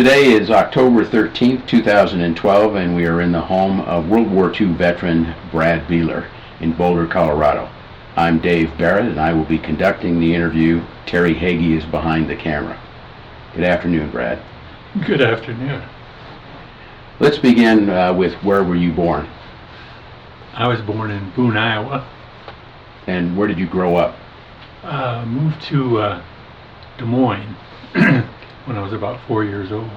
Today is October 13th, 2012, and we are in the home of World War II veteran Brad Beeler in Boulder, Colorado. I'm Dave Barrett, and I will be conducting the interview. Terry Hagee is behind the camera. Good afternoon, Brad. Good afternoon. Let's begin with where were you born? I was born in Boone, Iowa. And where did you grow up? Moved to Des Moines when I was about 4 years old.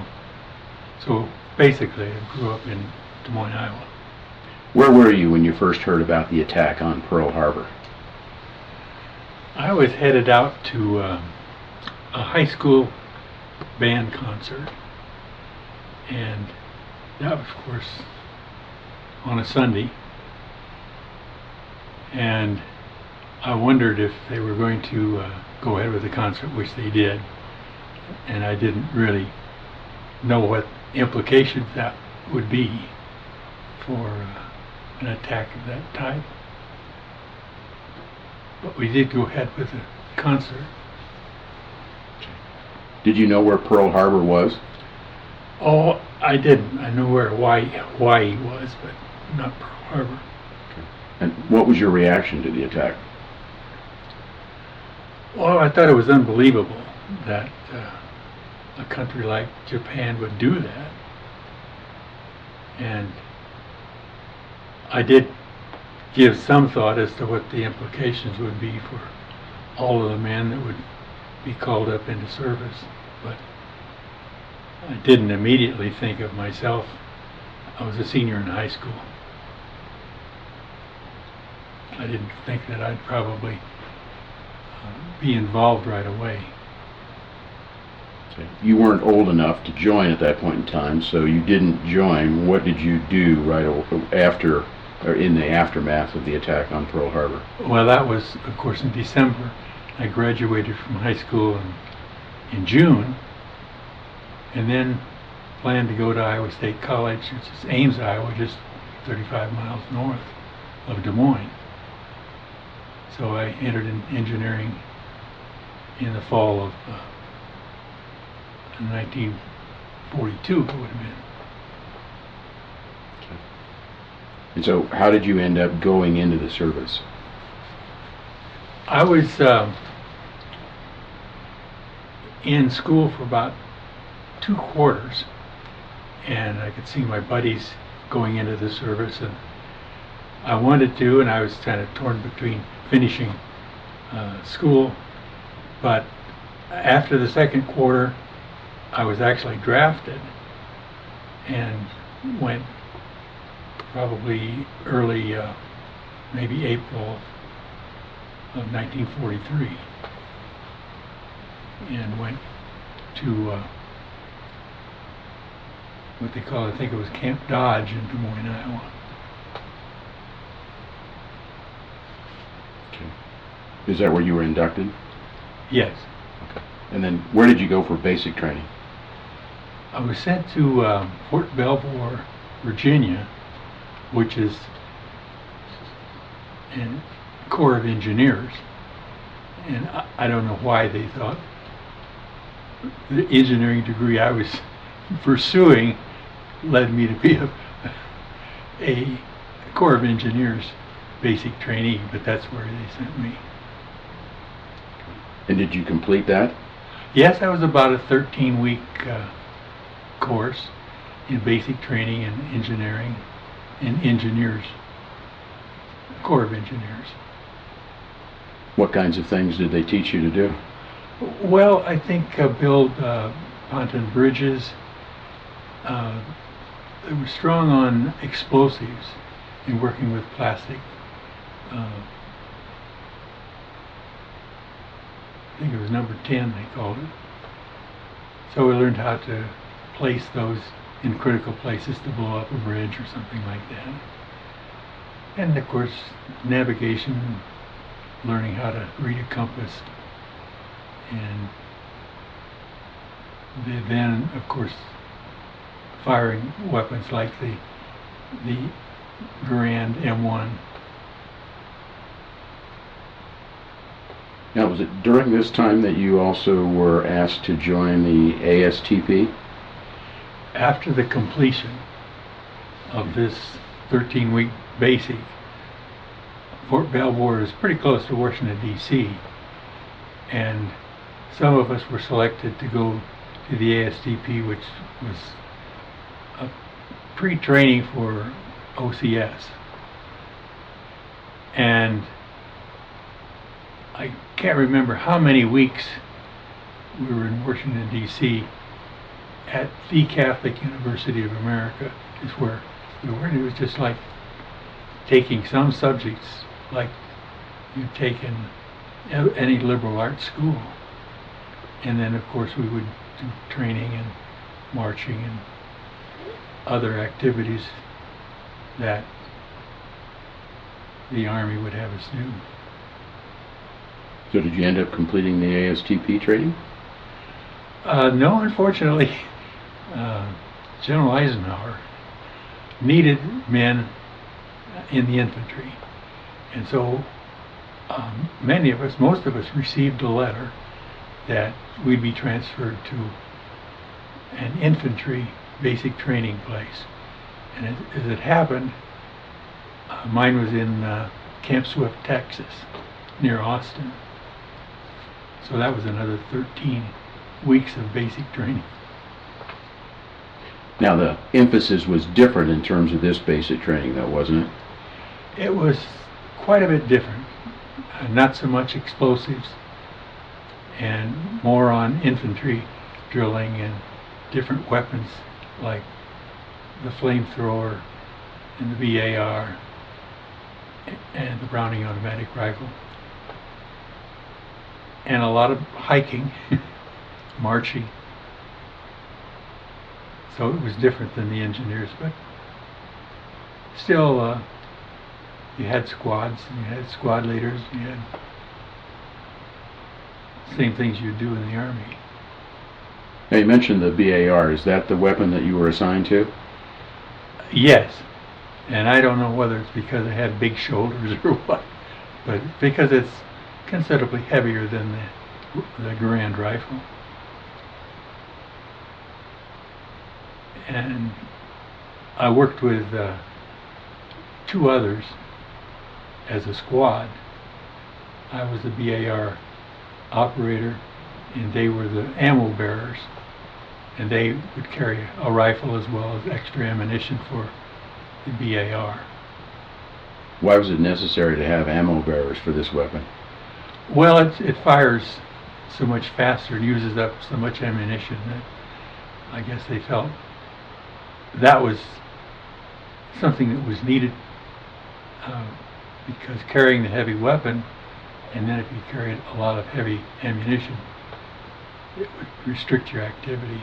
So basically, I grew up in Des Moines, Iowa. Where were you when you first heard about the attack on Pearl Harbor? I was headed out to a high school band concert, and that was, of course, on a Sunday. And I wondered if they were going to go ahead with the concert, which they did. And I didn't really know what implications that would be for an attack of that type. But we did go ahead with the concert. Did you know where Pearl Harbor was? Oh, I didn't. I knew where Hawaii was, but not Pearl Harbor. Okay. And what was your reaction to the attack? Well, I thought it was unbelievable that a country like Japan would do that. And I did give some thought as to what the implications would be for all of the men that would be called up into service. But I didn't immediately think of myself. I was a senior in high school. I didn't think that I'd probably be involved right away. Okay. You weren't old enough to join at that point in time, so you didn't join. What did you do right after, or in the aftermath of the attack on Pearl Harbor? Well, that was, of course, in December. I graduated from high school in June, and then planned to go to Iowa State College, which is Ames, Iowa, just 35 miles north of Des Moines. So I entered in engineering in the fall of 1942, it would have been. Okay. And so how did you end up going into the service? I was in school for about 2 quarters, and I could see my buddies going into the service, and I wanted to, and I was kind of torn between finishing school. But after the second quarter, I was actually drafted and went probably early, maybe April of 1943, and went to what they call, I think it was Camp Dodge in Des Moines, Iowa. Okay. Is that where you were inducted? Yes. Okay. And then where did you go for basic training? I was sent to Fort Belvoir, Virginia, which is a Corps of Engineers. And I don't know why they thought the engineering degree I was pursuing led me to be a Corps of Engineers basic trainee, but that's where they sent me. And did you complete that? Yes, that was about a 13-week course in basic training in engineering and engineers, Corps of Engineers. What kinds of things did they teach you to do? Well, I think build pontoon bridges. They were strong on explosives and working with plastic. I think it was number 10 they called it. So we learned how to place those in critical places to blow up a bridge or something like that. And of course, navigation, learning how to read a compass. And then, of course, firing weapons like the Grand M1. Now, was it during this time that you also were asked to join the ASTP? after the completion of this 13-week basic, Fort Belvoir is pretty close to Washington, D.C., and some of us were selected to go to the ASDP, which was a pre-training for OCS. And I can't remember how many weeks we were in Washington, D.C. at the Catholic University of America is where we were. And it was just like taking some subjects like you'd taken any liberal arts school. And then, of course, we would do training and marching and other activities that the Army would have us do. So did you end up completing the ASTP training? No, unfortunately. General Eisenhower needed men in the infantry. And so many of us, most of us, received a letter that we'd be transferred to an infantry basic training place. And as it happened, mine was in Camp Swift, Texas, near Austin. So that was another 13 weeks of basic training. Now the emphasis was different in terms of this basic training though, wasn't it? It was quite a bit different. Not so much explosives and more on infantry drilling and different weapons like the flamethrower and the BAR and the Browning automatic rifle. And a lot of hiking, marching. So it was different than the engineers, but still you had squads, and you had squad leaders, you had same things you'd do in the Army. Now you mentioned the BAR. Is that the weapon that you were assigned to? Yes, and I don't know whether it's because it had big shoulders or what, but because it's considerably heavier than the Garand rifle. And I worked with two others as a squad. I was the BAR operator and they were the ammo bearers, and they would carry a rifle as well as extra ammunition for the BAR. Why was it necessary to have ammo bearers for this weapon? Well, it fires so much faster, it uses up so much ammunition that I guess they felt that was something that was needed, because carrying the heavy weapon, and then if you carried a lot of heavy ammunition, it would restrict your activity.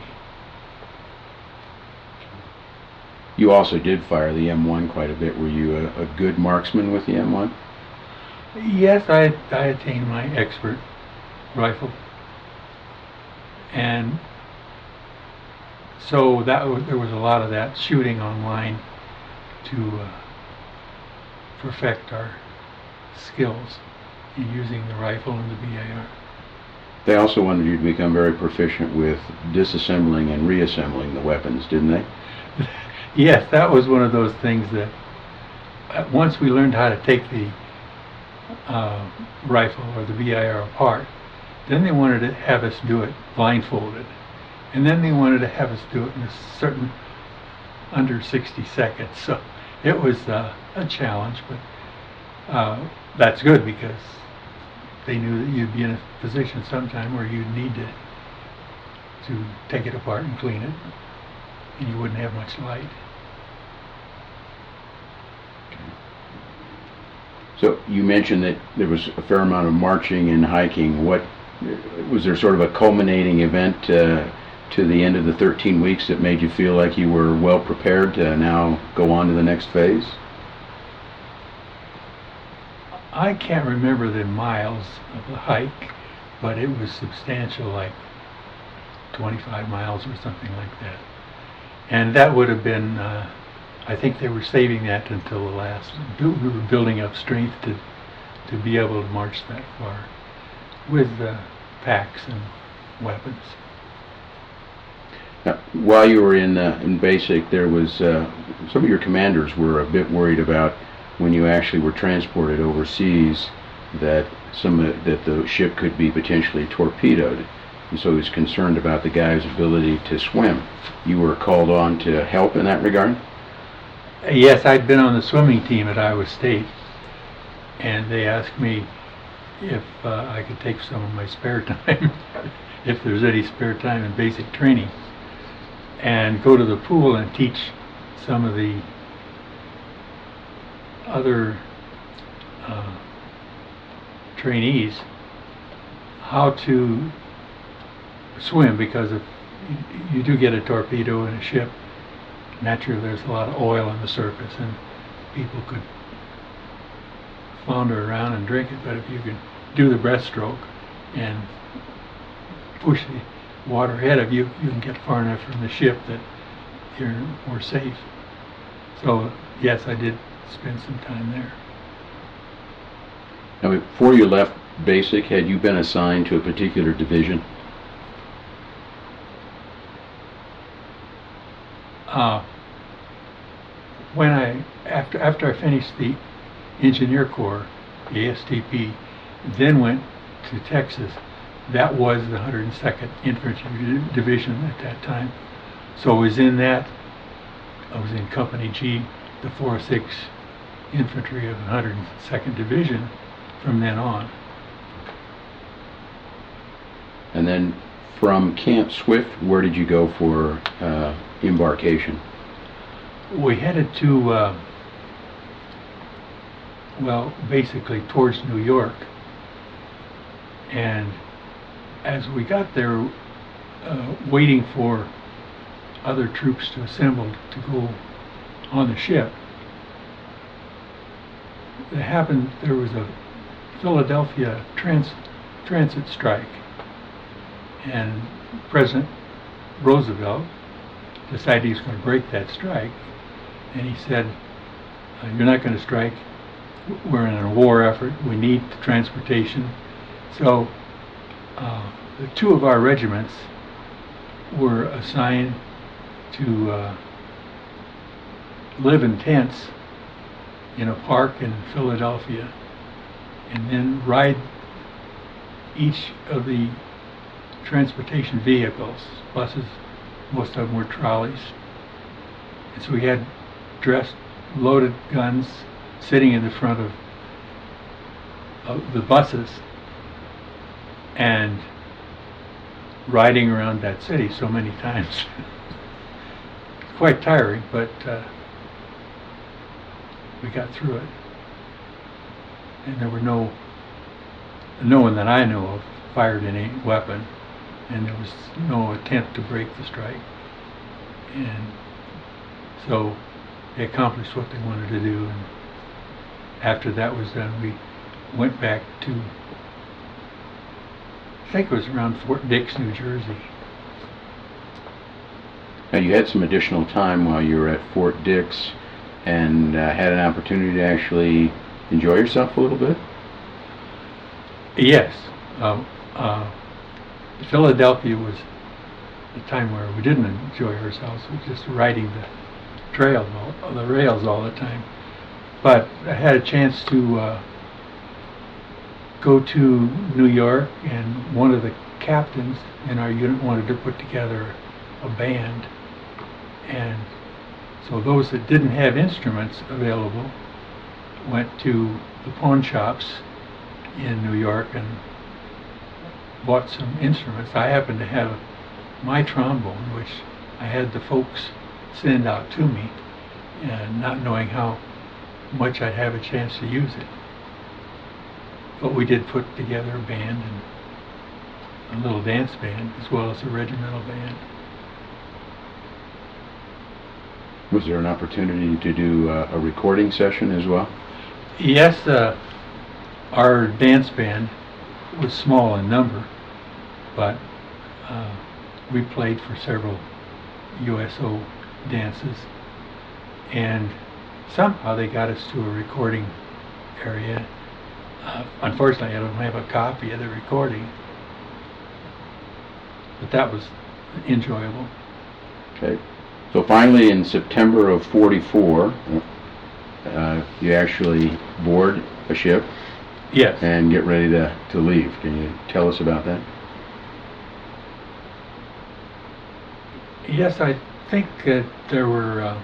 You also did fire the M1 quite a bit. Were you a good marksman with the M1? Yes, I attained my expert rifle, and so there was a lot of that shooting online to perfect our skills in using the rifle and the BAR. They also wanted you to become very proficient with disassembling and reassembling the weapons, didn't they? Yes, that was one of those things that once we learned how to take the rifle or the BIR apart, then they wanted to have us do it blindfolded, and then they wanted to have us do it in a certain under 60 seconds. So it was a challenge, but that's good because they knew that you'd be in a position sometime where you'd need to take it apart and clean it, and you wouldn't have much light. So you mentioned that there was a fair amount of marching and hiking. What was there sort of a culminating event to the end of the 13 weeks that made you feel like you were well prepared to now go on to the next phase? I can't remember the miles of the hike, but it was substantial, like 25 miles or something like that. And that would have been, I think they were saving that until the last. We were building up strength to be able to march that far with packs and weapons. Now, while you were in basic, there was some of your commanders were a bit worried about when you actually were transported overseas that that the ship could be potentially torpedoed, and so he was concerned about the guy's ability to swim. You were called on to help in that regard? Yes, I'd been on the swimming team at Iowa State, and they asked me if I could take some of my spare time, if there's any spare time in basic training, and go to the pool and teach some of the other trainees how to swim, because if you do get a torpedo in a ship, naturally there's a lot of oil on the surface and people could flounder around and drink it, but if you could do the breaststroke and push the water ahead of you, you can get far enough from the ship that you're more safe. So yes, I did spend some time there. Now, before you left basic, had you been assigned to a particular division? After I finished the engineer corps, the ASTP, then went to Texas. That was the 102nd Infantry Division at that time. So I was in that. I was in Company G, the 406 Infantry of the 102nd Division from then on. And then from Camp Swift, where did you go for embarkation? We headed to, well, basically towards New York. And as we got there, waiting for other troops to assemble to go on the ship, there was a Philadelphia transit strike, and President Roosevelt decided he was going to break that strike, and he said, you're not going to strike, we're in a war effort, we need transportation. So the two of our regiments were assigned to live in tents in a park in Philadelphia, and then ride each of the transportation vehicles, buses, most of them were trolleys. And so we had dressed, loaded guns sitting in the front of the buses and riding around that city so many times. It's quite tiring, but we got through it. And there were no one that I know of fired any weapon, and there was no attempt to break the strike. And so they accomplished what they wanted to do, and after that was done, we went back to, I think it was around Fort Dix, New Jersey. Now, you had some additional time while you were at Fort Dix and had an opportunity to actually enjoy yourself a little bit? Yes. Philadelphia was the time where we didn't enjoy ourselves. We were just riding the the rails all the time. But I had a chance to go to New York, and one of the captains in our unit wanted to put together a band. And so those that didn't have instruments available went to the pawn shops in New York and bought some instruments. I happened to have my trombone, which I had the folks send out to me, and not knowing how much I'd have a chance to use it. But we did put together a band, and a little dance band, as well as a regimental band. Was there an opportunity to do a recording session as well? Yes, our dance band was small in number, but we played for several USO dances, and somehow they got us to a recording area. Unfortunately, I don't have a copy of the recording, but that was enjoyable. Okay. So finally, in September of '44, you actually board a ship Yes. and get ready to leave. Can you tell us about that? Yes, I think that there were,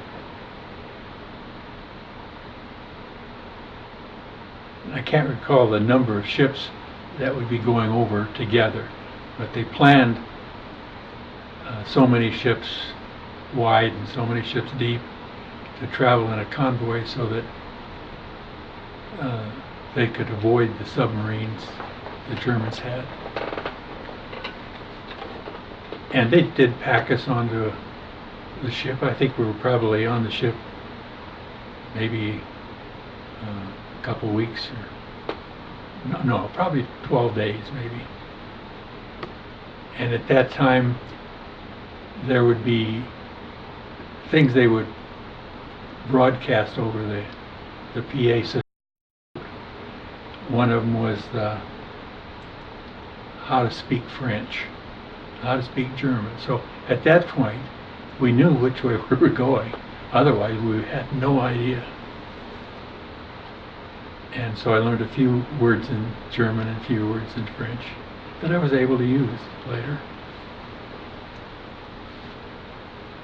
I can't recall the number of ships that would be going over together, but they planned so many ships wide and so many ships deep to travel in a convoy so that they could avoid the submarines the Germans had. And they did pack us onto the ship. I think we were probably on the ship maybe a couple weeks, or no, probably 12 days maybe. And at that time, there would be things they would broadcast over the PA system. One of them was how to speak French, how to speak German. So at that point, we knew which way we were going. Otherwise, we had no idea. And so I learned a few words in German and a few words in French that I was able to use later.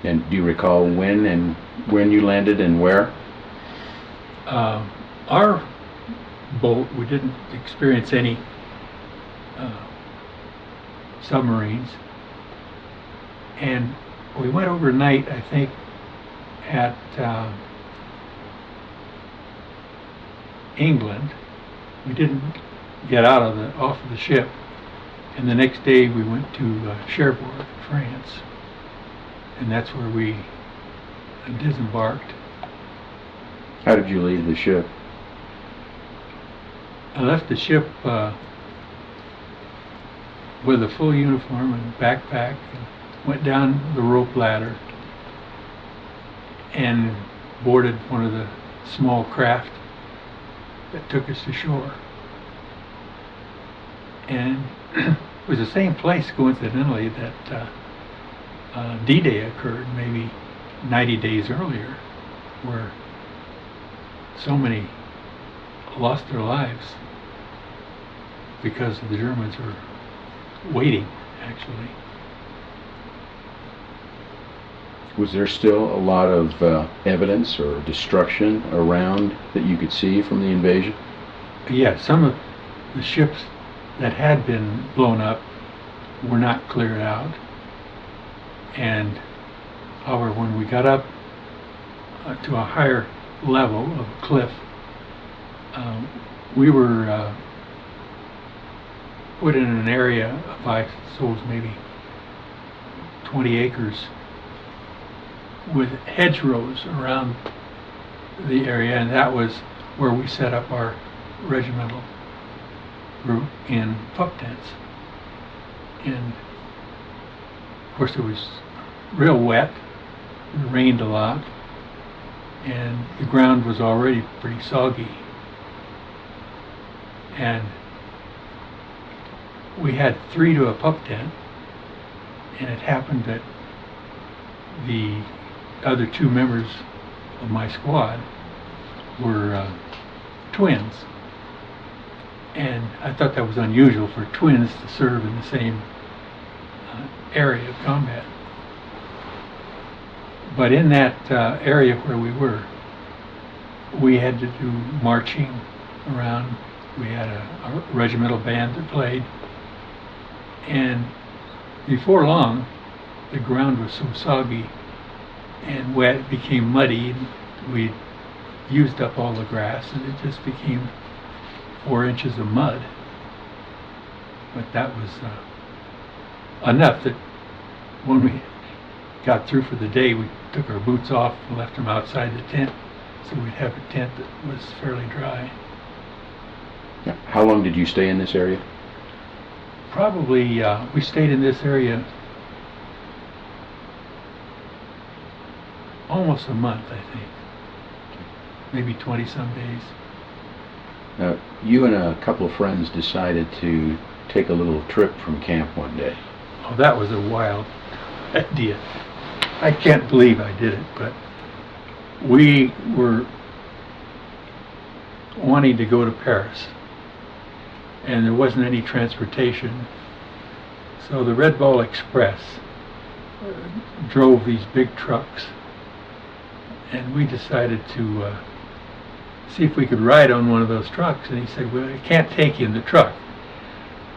And do you recall when you landed and where? Our boat, we didn't experience any submarines, and we went overnight, I think, at England. We didn't get off of the ship, and the next day we went to Cherbourg, France, and that's where we disembarked. How did you leave the ship? I left the ship with a full uniform and backpack, and went down the rope ladder and boarded one of the small craft that took us to shore. And it was the same place, coincidentally, that D-Day occurred maybe 90 days earlier, where so many lost their lives because the Germans were waiting, actually. Was there still a lot of evidence or destruction around that you could see from the invasion? Yeah, some of the ships that had been blown up were not cleared out. And however, when we got up to a higher level of a cliff, we were put in an area of, I suppose, maybe 20 acres with hedgerows around the area, and that was where we set up our regimental group in pup tents. And of course it was real wet, it rained a lot, and the ground was already pretty soggy. And we had 3 to a pup tent, and it happened that the other 2 members of my squad were twins. And I thought that was unusual for twins to serve in the same area of combat. But in that area where we were, we had to do marching around. We had a regimental band that played. And before long, the ground was so soggy and wet, it became muddy, and we used up all the grass, and it just became 4 inches of mud. But that was enough that when we got through for the day, we took our boots off and left them outside the tent, so we'd have a tent that was fairly dry. How long did you stay in this area? Probably, we stayed in this area almost a month, I think. Maybe 20-some days. Now, you and a couple of friends decided to take a little trip from camp one day. Oh, that was a wild idea. I can't believe I did it, but we were wanting to go to Paris, and there wasn't any transportation. So the Red Ball Express drove these big trucks, and we decided to see if we could ride on one of those trucks. And he said, well, I can't take you in the truck,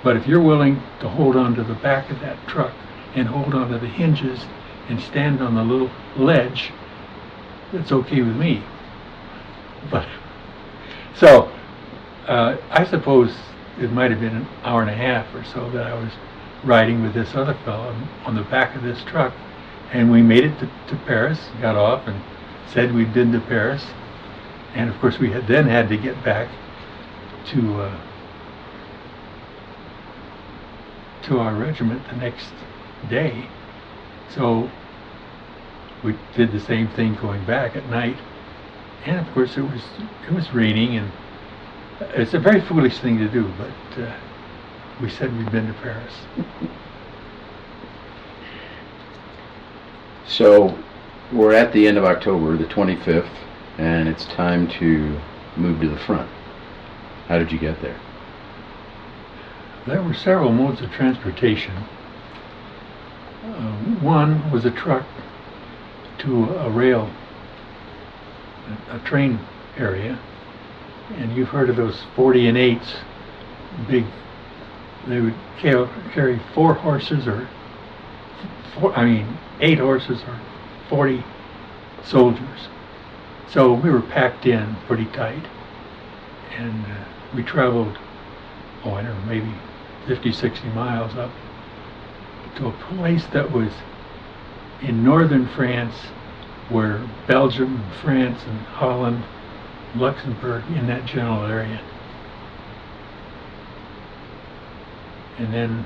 but if you're willing to hold on to the back of that truck and hold on to the hinges and stand on the little ledge, it's okay with me. But so I suppose it might have been an hour and a half or so that I was riding with this other fellow on the back of this truck, and we made it to Paris, got off and said we'd been to Paris, and of course we had to get back to our regiment the next day. So we did the same thing going back at night, and of course it was raining, and it's a very foolish thing to do, but we said we'd been to Paris. So we're at the end of October, the 25th, and it's time to move to the front. How did you get there? There were several modes of transportation. One was a truck to a train area, and you've heard of those 40 and 8s, big. They would carry 4 horses or 8 horses or 40 soldiers. So we were packed in pretty tight, and we traveled, I don't know, maybe 50, 60 miles up to a place that was in northern France, where Belgium, France, and Holland, Luxembourg, in that general area. And then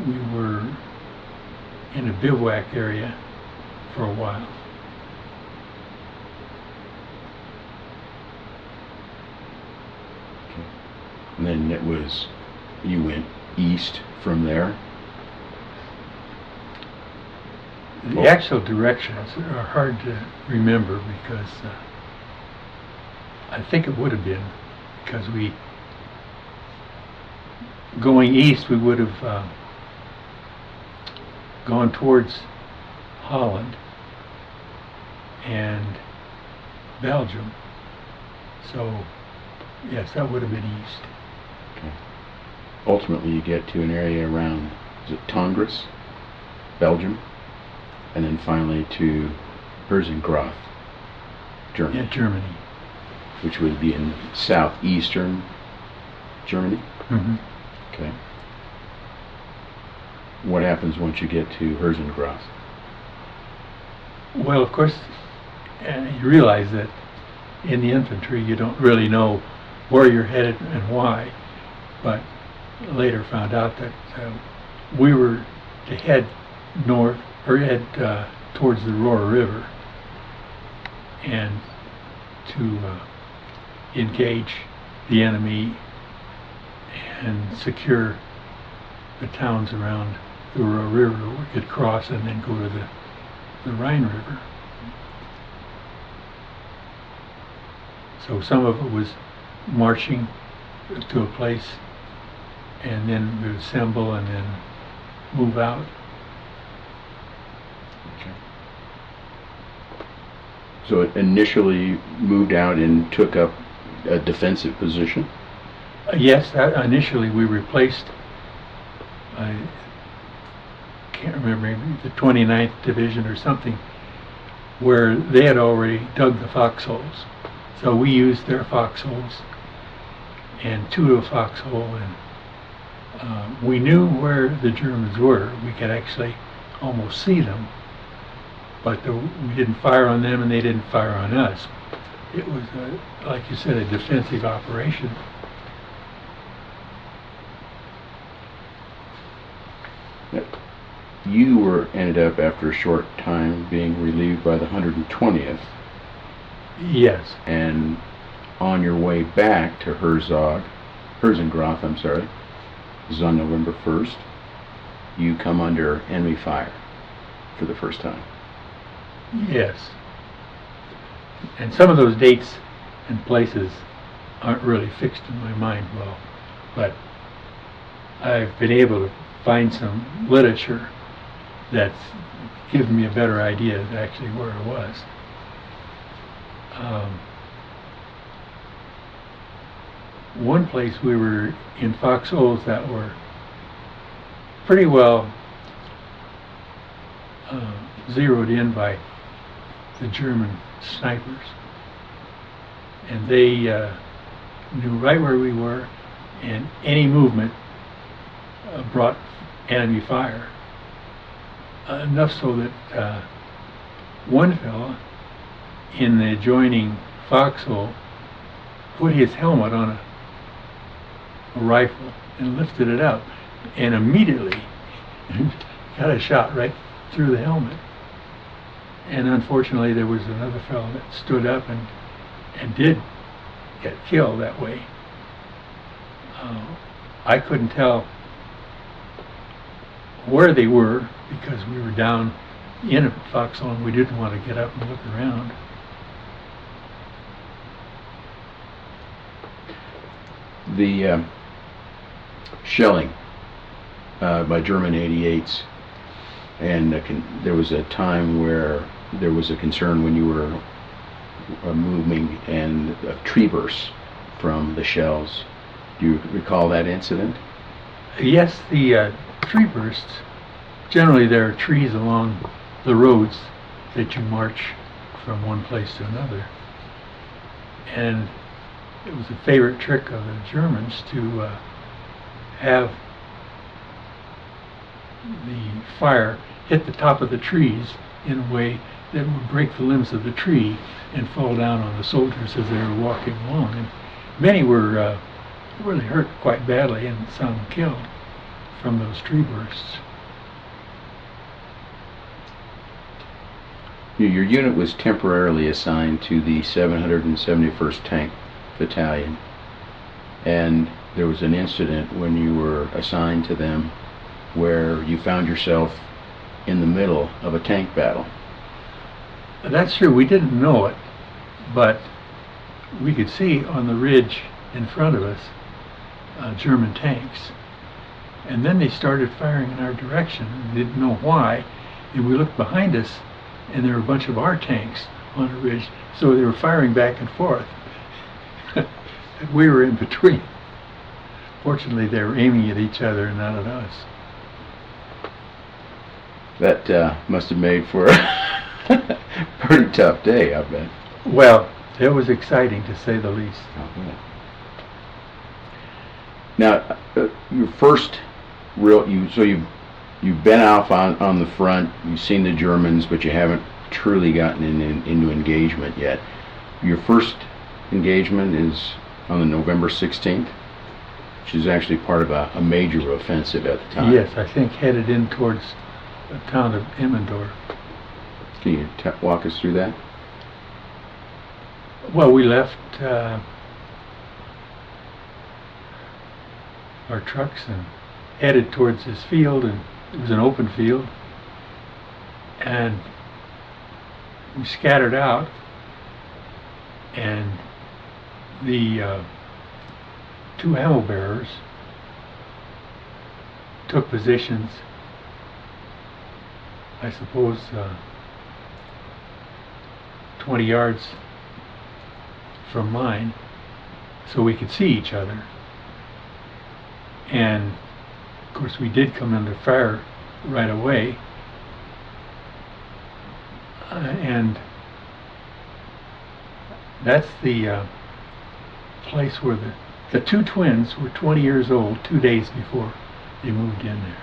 we were in a bivouac area for a while. Okay. And then you went east from there? The actual directions are hard to remember because I think it would have been because going east, we would have gone towards Holland and Belgium. So, yes, that would have been east. Okay. Ultimately, you get to an area around, is it Tongres, Belgium, and then finally to Herzogenrath, Germany. Yeah, Germany. Which would be in southeastern Germany? Mm-hmm. Okay. What happens once you get to Herzogenrath? Well, of course, you realize that in the infantry you don't really know where you're headed and why, but later found out that we were to head north, or head towards the Roer River, and to engage the enemy and secure the towns around the Roer River where we could cross and then go to the Rhine River. So some of it was marching to a place, and then we would assemble and then move out. Okay. So it initially moved out and took up a defensive position? Yes, initially we replaced, I can't remember, maybe the 29th Division or something, where they had already dug the foxholes. So we used their foxholes and 2 of the foxhole, and we knew where the Germans were. We could actually almost see them, but we didn't fire on them and they didn't fire on us. It was, like you said, a defensive operation. You ended up, after a short time, being relieved by the 120th. Yes. And on your way back to Herzogenrath, this is on November 1st, you come under enemy fire. for the first time. Yes. And some of those dates and places aren't really fixed in my mind well, but I've been able to find some literature that's given me a better idea of actually where I was. One place we were in foxholes that were pretty well zeroed in by the German snipers, and they knew right where we were, and any movement brought enemy fire. Enough so that one fellow in the adjoining foxhole put his helmet on a rifle and lifted it up, and immediately got a shot right through the helmet. And unfortunately there was another fellow that stood up and did get killed that way. I couldn't tell where they were because we were down in a foxhole and we didn't want to get up and look around. The shelling by German 88s, and there was a time where there was a concern when you were moving and a tree burst from the shells. Do you recall that incident? Yes, the tree bursts. Generally there are trees along the roads that you march from one place to another. And it was a favorite trick of the Germans to have the fire hit the top of the trees in a way that would break the limbs of the tree and fall down on the soldiers as they were walking along. And many were really hurt quite badly and some killed from those tree bursts. Your unit was temporarily assigned to the 771st Tank Battalion, and there was an incident when you were assigned to them where you found yourself in the middle of a tank battle. That's true. We didn't know it, but we could see on the ridge in front of us German tanks. And then they started firing in our direction. We didn't know why. And we looked behind us, and there were a bunch of our tanks on the ridge. So they were firing back and forth. And we were in between. Fortunately, they were aiming at each other and not at us. That must have made for a pretty tough day, I bet. Well, it was exciting to say the least. Okay. Now, your first you've been out on the front, you've seen the Germans, but you haven't truly gotten into engagement yet. Your first engagement is on the November 16th, which is actually part of a major offensive at the time. Yes, I think headed in towards the town of Immendorf. Can you walk us through that? Well, we left our trucks and headed towards this field, and it was an open field, and we scattered out, and the two ammo bearers took positions, I suppose 20 yards from mine, so we could see each other. And of course we did come under fire right away, and that's the place where the two twins were 20 years old 2 days before they moved in there.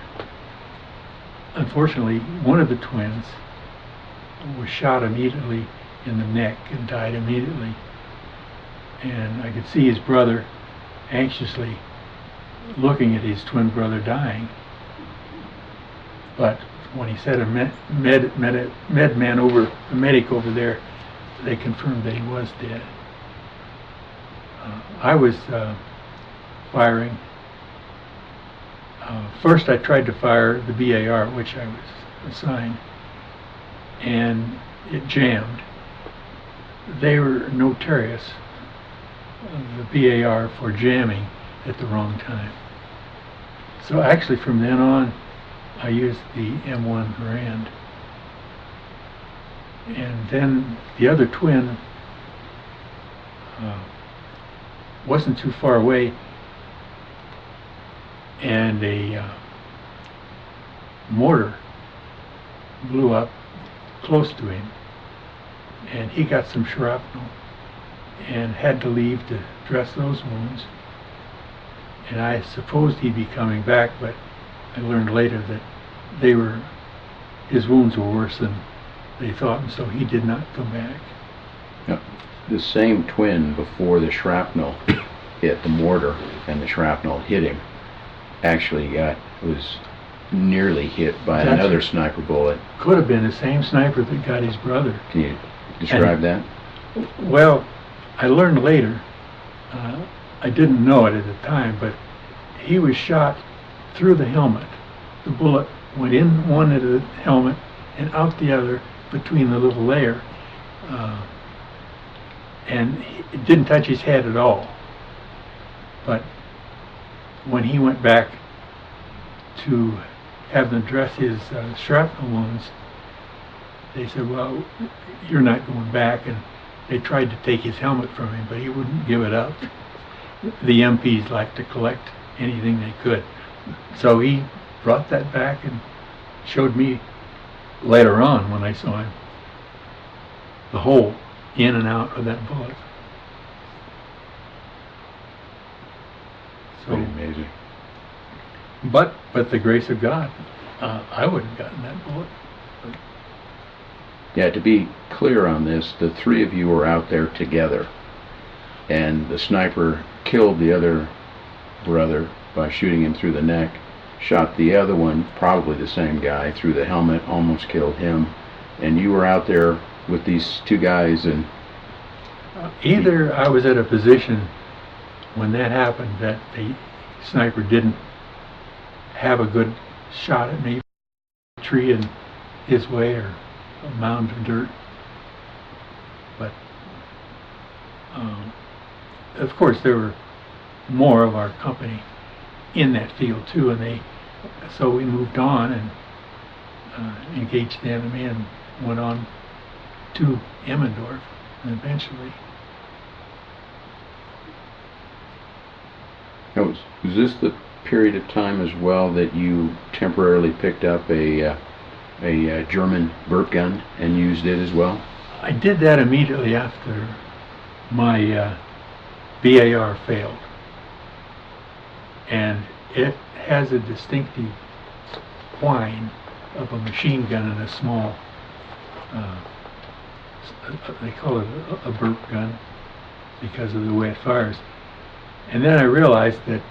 Unfortunately, one of the twins was shot immediately in the neck and died immediately, and I could see his brother anxiously looking at his twin brother dying. But when he said a medic over there, they confirmed that he was dead. I was firing. First I tried to fire the BAR, which I was assigned, and it jammed. They were notorious, the BAR, for jamming at the wrong time. So actually from then on, I used the M1 Grand. And then the other twin wasn't too far away, and a mortar blew up close to him, and he got some shrapnel and had to leave to dress those wounds. And I supposed he'd be coming back, but I learned later that his wounds were worse than they thought, and so he did not come back. Yep. The same twin, before the shrapnel hit the mortar and the shrapnel hit him, actually was nearly hit by another sniper bullet. Could have been the same sniper that got his brother. Can you describe that? Well, I learned later, I didn't know it at the time, but he was shot through the helmet. The bullet went in one of the helmet and out the other between the little layer, and it didn't touch his head at all. But when he went back to have them dress his shrapnel wounds, they said, well, you're not going back, and they tried to take his helmet from him, but he wouldn't give it up. The MPs like to collect anything they could. So he brought that back and showed me later on, when I saw him, the hole in and out of that bullet. So, pretty amazing. But the grace of God, I wouldn't have gotten that bullet. Yeah, to be clear on this, the three of you were out there together, and the sniper killed the other brother by shooting him through the neck, shot the other one, probably the same guy, through the helmet, almost killed him, and you were out there with these two guys, and either I was at a position when that happened that the sniper didn't have a good shot at me, a tree in his way or a mound of dirt. But of course there were more of our company in that field too, and so we moved on and engaged the enemy and went on to Emmendorf, and eventually. Now, was this the period of time as well that you temporarily picked up a German burp gun and used it as well? I did that immediately after my BAR failed, and it has a distinctive whine of a machine gun in a small, they call it a burp gun because of the way it fires. And then I realized that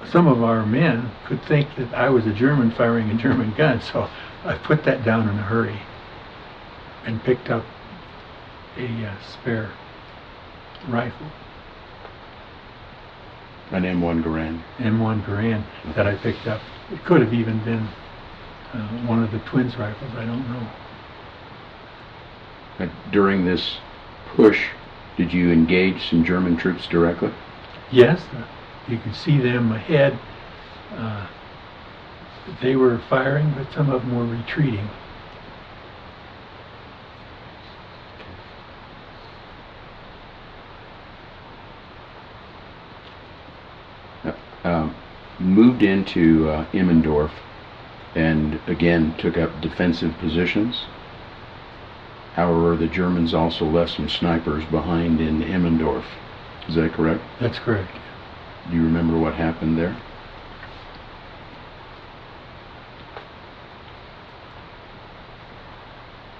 some of our men could think that I was a German firing a German gun, so I put that down in a hurry and picked up a spare rifle. An M1 Garand. M1 Garand that I picked up. It could have even been one of the twins' rifles, I don't know. During this push, did you engage some German troops directly? Yes, you could see them ahead. They were firing, but some of them were retreating. Moved into Emmendorf and again took up defensive positions. However, the Germans also left some snipers behind in Emmendorf. Is that correct? That's correct. Do you remember what happened there?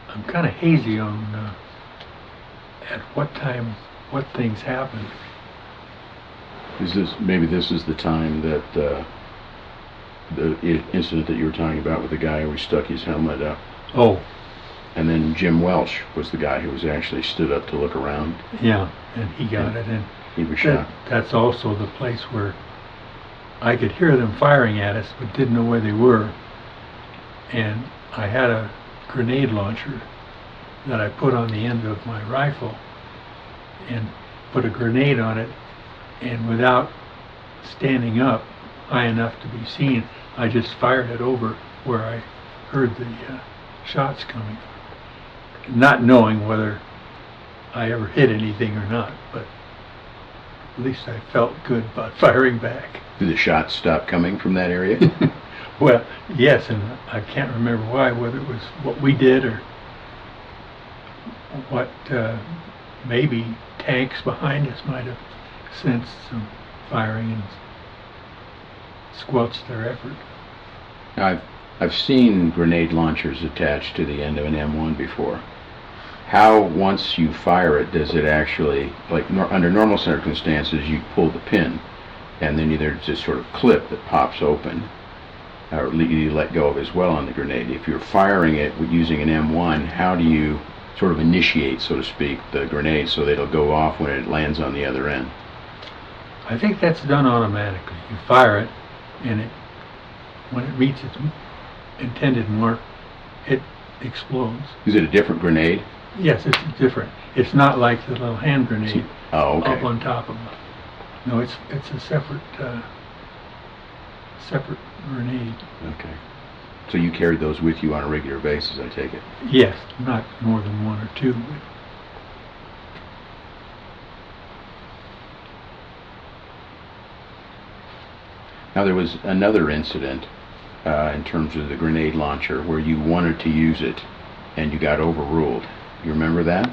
I'm kind of hazy on at what time, what things happened. Maybe this is the time that the incident that you were talking about with the guy who stuck his helmet up? Oh. And then Jim Welsh was the guy who was actually stood up to look around. Yeah, and he got it, and he was shot. That's also the place where I could hear them firing at us, but didn't know where they were. And I had a grenade launcher that I put on the end of my rifle and put a grenade on it, and without standing up high enough to be seen, I just fired it over where I heard the shots coming, not knowing whether I ever hit anything or not, but at least I felt good about firing back. Did the shots stop coming from that area? Well, yes, and I can't remember why, whether it was what we did or what, maybe tanks behind us might have sensed some firing and squelched their effort. Now, I've seen grenade launchers attached to the end of an M1 before. How, once you fire it, does it actually, like under normal circumstances, you pull the pin, and then there's this sort of clip that pops open, or you let go of as well on the grenade. If you're firing it using an M1, how do you sort of initiate, so to speak, the grenade so that it'll go off when it lands on the other end? I think that's done automatically. You fire it, and when it meets its intended mark, it explodes. Is it a different grenade? Yes, it's different. It's not like the little hand grenade Oh, okay. up on top of it. No, it's a separate grenade. Okay. So you carried those with you on a regular basis, I take it? Yes, not more than one or two. Now, there was another incident in terms of the grenade launcher where you wanted to use it and you got overruled. You remember that?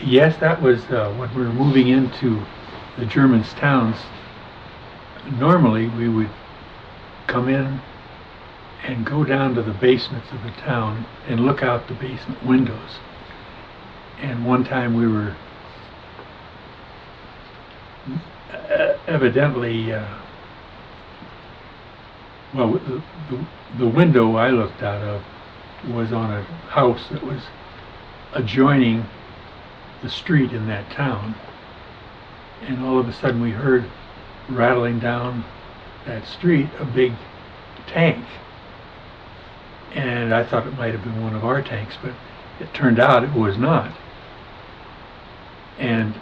Yes, that was when we were moving into the Germans' towns. Normally, we would come in and go down to the basements of the town and look out the basement windows. And one time we were evidently, well, the window I looked out of was on a house that was adjoining the street in that town. And all of a sudden we heard rattling down that street a big tank. And I thought it might have been one of our tanks, but it turned out it was not. And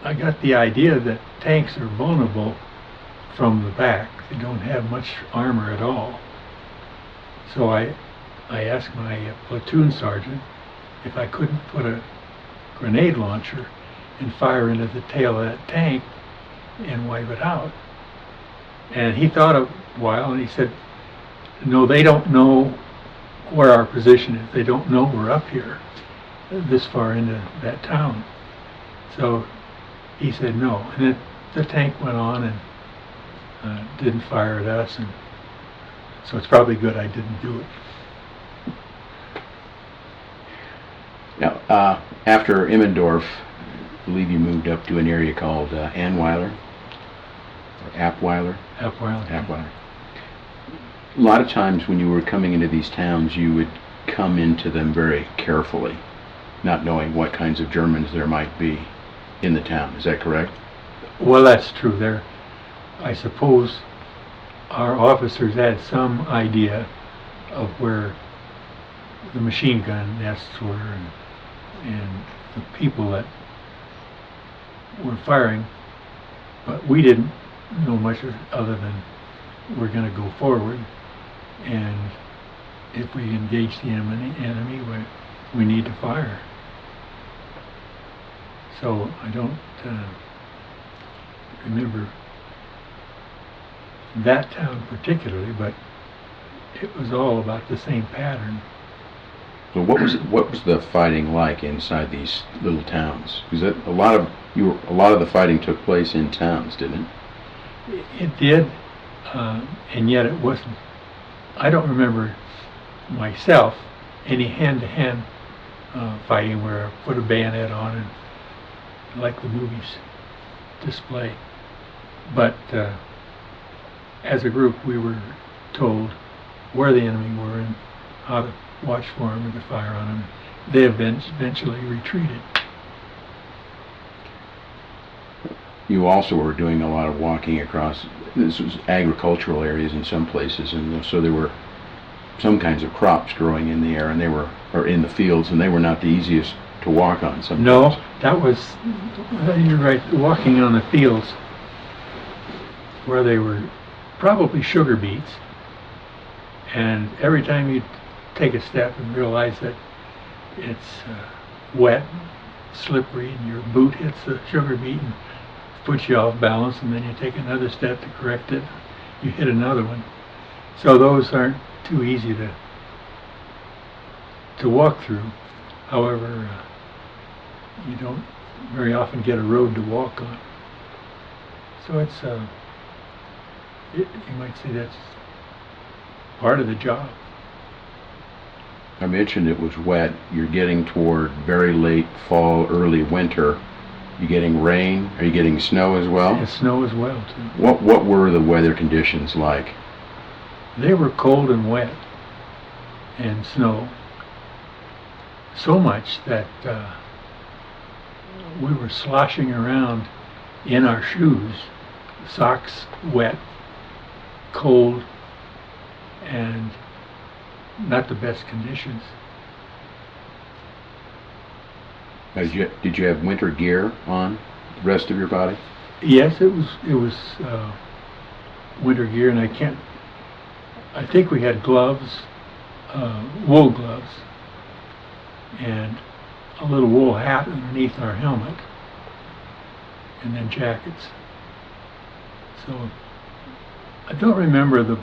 I got the idea that tanks are vulnerable from the back. They don't have much armor at all. So I asked my platoon sergeant if I couldn't put a grenade launcher and fire into the tail of that tank and wipe it out. And he thought a while and he said, no, they don't know where our position is. They don't know we're up here this far into that town. So he said no. And then the tank went on and didn't fire at us. And so it's probably good I didn't do it. Now, after Immendorf, I believe you moved up to an area called Anweiler, or Apweiler? Apweiler. Apweiler. A lot of times when you were coming into these towns, you would come into them very carefully, not knowing what kinds of Germans there might be in the town. Is that correct? Well, that's true. There, I suppose our officers had some idea of where the machine gun nests were and the people that were firing, but we didn't know much other than we're going to go forward, and if we engage the enemy, we need to fire. So I don't remember that town particularly, but it was all about the same pattern. So what was the fighting like inside these little towns? Because a lot of the fighting took place in towns, didn't it? It did, and yet it wasn't. I don't remember myself any hand-to-hand fighting where I put a bayonet on and like the movies display. But as a group, we were told where the enemy were and how to watch for them and to fire on them. They eventually retreated. You also were doing a lot of walking across, this was agricultural areas in some places, and so there were some kinds of crops growing in the air, and or in the fields, and they were not the easiest to walk on sometimes. No, that was, you're right, walking on the fields where they were probably sugar beets, and every time you take a step and realize that it's wet, slippery, and your boot hits the sugar beet and puts you off balance, and then you take another step to correct it, you hit another one. So those aren't too easy to walk through. However, you don't very often get a road to walk on. So it's, you might say that's part of the job. I mentioned it was wet. You're getting toward very late fall, early winter. You getting rain? Are you getting snow as well? And snow as well, too. What were the weather conditions like? They were cold and wet and snow. So much that we were sloshing around in our shoes, socks wet, cold, and not the best conditions. Did you have winter gear on the rest of your body? Yes, it was winter gear, and I think we had gloves, wool gloves, and a little wool hat underneath our helmet, and then jackets. So I don't remember the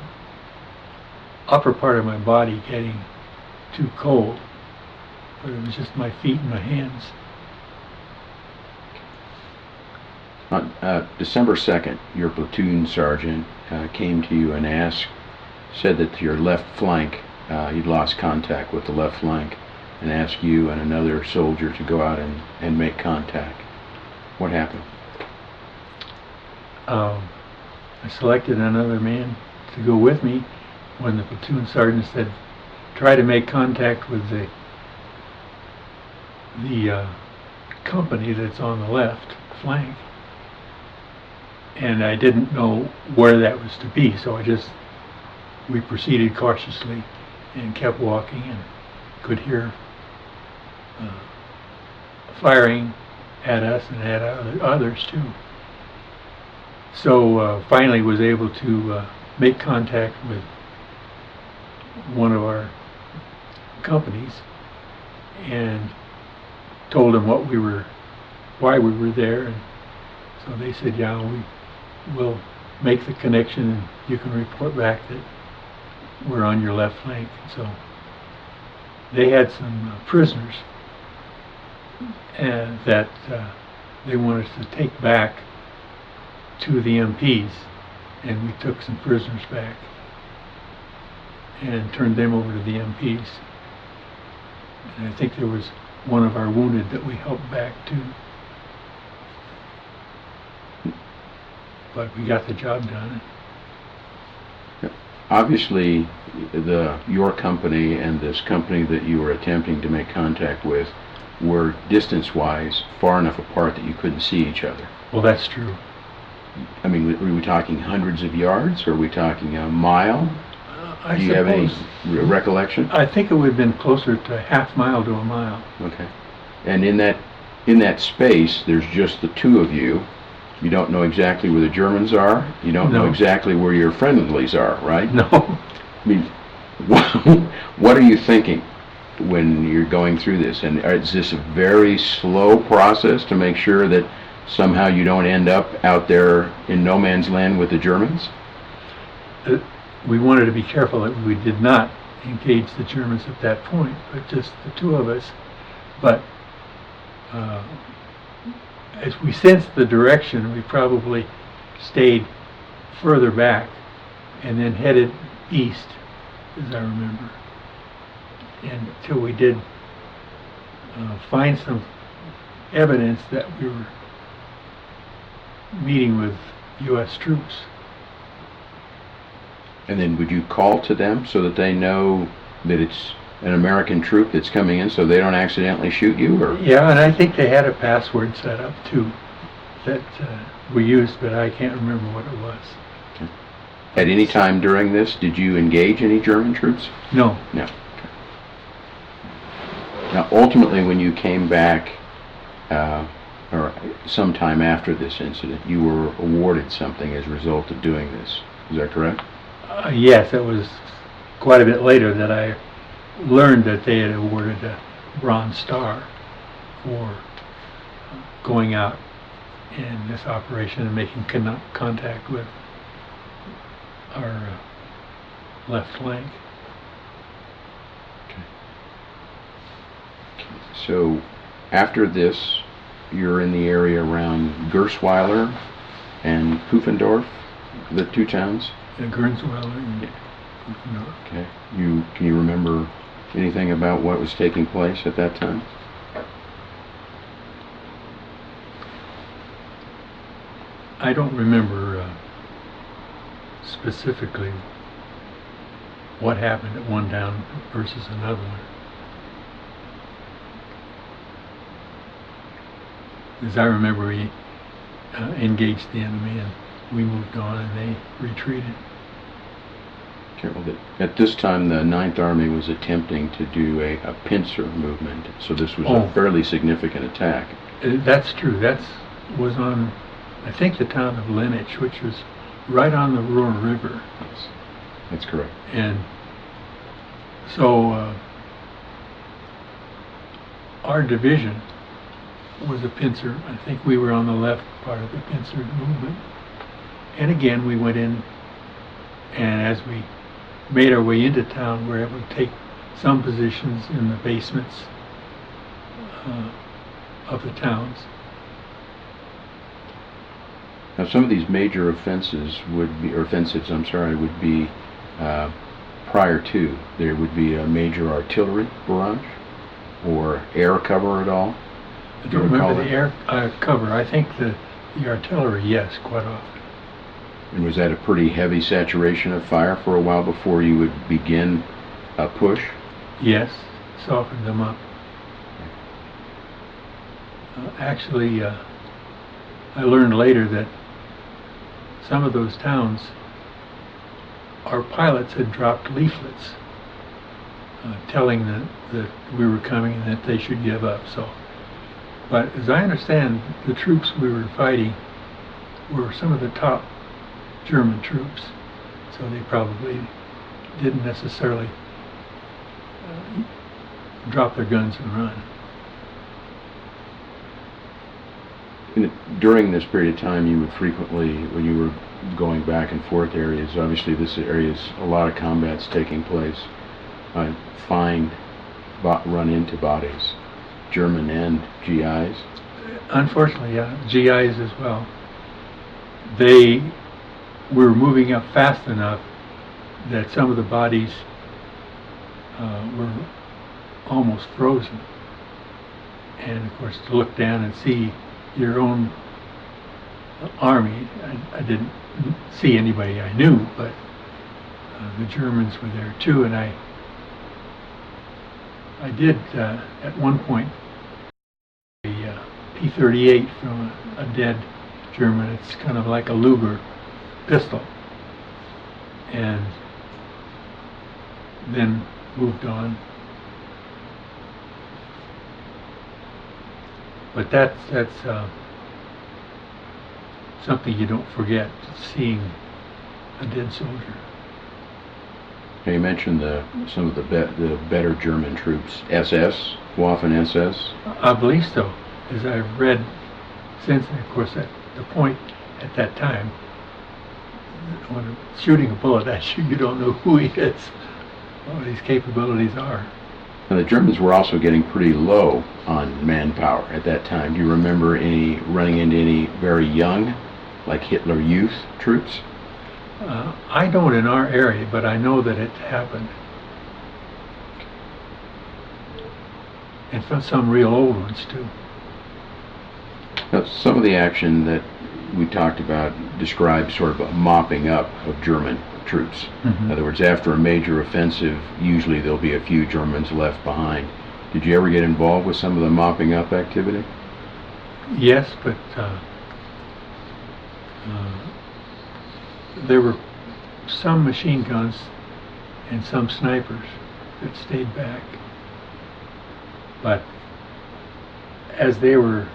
upper part of my body getting too cold, but it was just my feet and my hands. On December 2nd, your platoon sergeant came to you and said that your left flank, you'd lost contact with the left flank, and asked you and another soldier to go out and make contact. What happened? I selected another man to go with me when the platoon sergeant said, try to make contact with the company that's on the left flank. And I didn't know where that was to be, so we proceeded cautiously and kept walking, and could hear firing at us and at others too. So finally was able to make contact with one of our companies and told them why we were there, and so they said, yeah, we will make the connection and you can report back that we're on your left flank. So they had some prisoners that they wanted to take back to the MPs, and we took some prisoners back and turned them over to the MPs. And I think there was one of our wounded that we helped back too. But we got the job done. Obviously, your company and this company that you were attempting to make contact with were distance-wise far enough apart that you couldn't see each other. Well, that's true. I mean, were we talking hundreds of yards, or are we talking a mile? Do you have any recollection? I think it would have been closer to a half mile to a mile. Okay. And in that space, there's just the two of you. You don't know exactly where the Germans are. You don't know exactly where your friendlies are, right? No. I mean, what are you thinking when you're going through this? And is this a very slow process to make sure that somehow you don't end up out there in no man's land with the Germans? We wanted to be careful that we did not engage the Germans at that point, but just the two of us. But as we sensed the direction, we probably stayed further back and then headed east, as I remember, until we did find some evidence that we were meeting with U.S. troops. And then would you call to them so that they know that it's an American troop that's coming in, so they don't accidentally shoot you? Or? Yeah, and I think they had a password set up too that we used, but I can't remember what it was. Okay. At any time during this, did you engage any German troops? No. No. Now, ultimately, when you came back, or sometime after this incident, you were awarded something as a result of doing this. Is that correct? Yes, it was quite a bit later that I learned that they had awarded a Bronze Star for going out in this operation and making contact with our left flank. So, after this, you're in the area around Gersweiler and Pufendorf, the two towns? Gernsweiler and Pufendorf. Okay. Can you remember anything about what was taking place at that time? I don't remember specifically what happened at one town versus another one. As I remember, we engaged the enemy and we moved on and they retreated. Okay, well, at this time, the Ninth Army was attempting to do a pincer movement, so this was a fairly significant attack. That's true. That was on, I think, the town of Lenich, which was right on the Ruhr River. Yes, that's correct. And so our division was a pincer. I think we were on the left part of the pincer movement. And again, we went in, and as we made our way into town, we were able to take some positions in the basements of the towns. Now, some of these major offensives would be prior to. There would be a major artillery barrage or air cover at all. I don't remember the air cover. I think the artillery, yes, quite often. And was that a pretty heavy saturation of fire for a while before you would begin a push? Yes, softened them up. Actually, I learned later that some of those towns, our pilots had dropped leaflets telling them that we were coming and that they should give up. But as I understand, the troops we were fighting were some of the top German troops, so they probably didn't necessarily drop their guns and run. During this period of time, you would frequently, when you were going back and forth areas, obviously this area is a lot of combat's taking place, run into bodies, German and GIs? Unfortunately, GIs as well. We were moving up fast enough that some of the bodies were almost frozen. And of course, to look down and see your own army, I didn't see anybody I knew, but the Germans were there too, and I did at one point a P-38 from a dead German. It's kind of like a Luger pistol, and then moved on. But that's something you don't forget, seeing a dead soldier. Now you mentioned some of the better German troops, SS, Waffen SS. I believe so, as I've read since. And of course, at the point at that time, when shooting a bullet at you, you don't know who he is, what his capabilities are. And the Germans were also getting pretty low on manpower at that time. Do you remember running into any very young, like Hitler Youth troops? I don't in our area, but I know that it happened. And for some real old ones too. Now, some of the action that we talked about describes sort of a mopping up of German troops. Mm-hmm. In other words, after a major offensive, usually there'll be a few Germans left behind. Did you ever get involved with some of the mopping up activity? Yes, but there were some machine guns and some snipers that stayed back. But as they were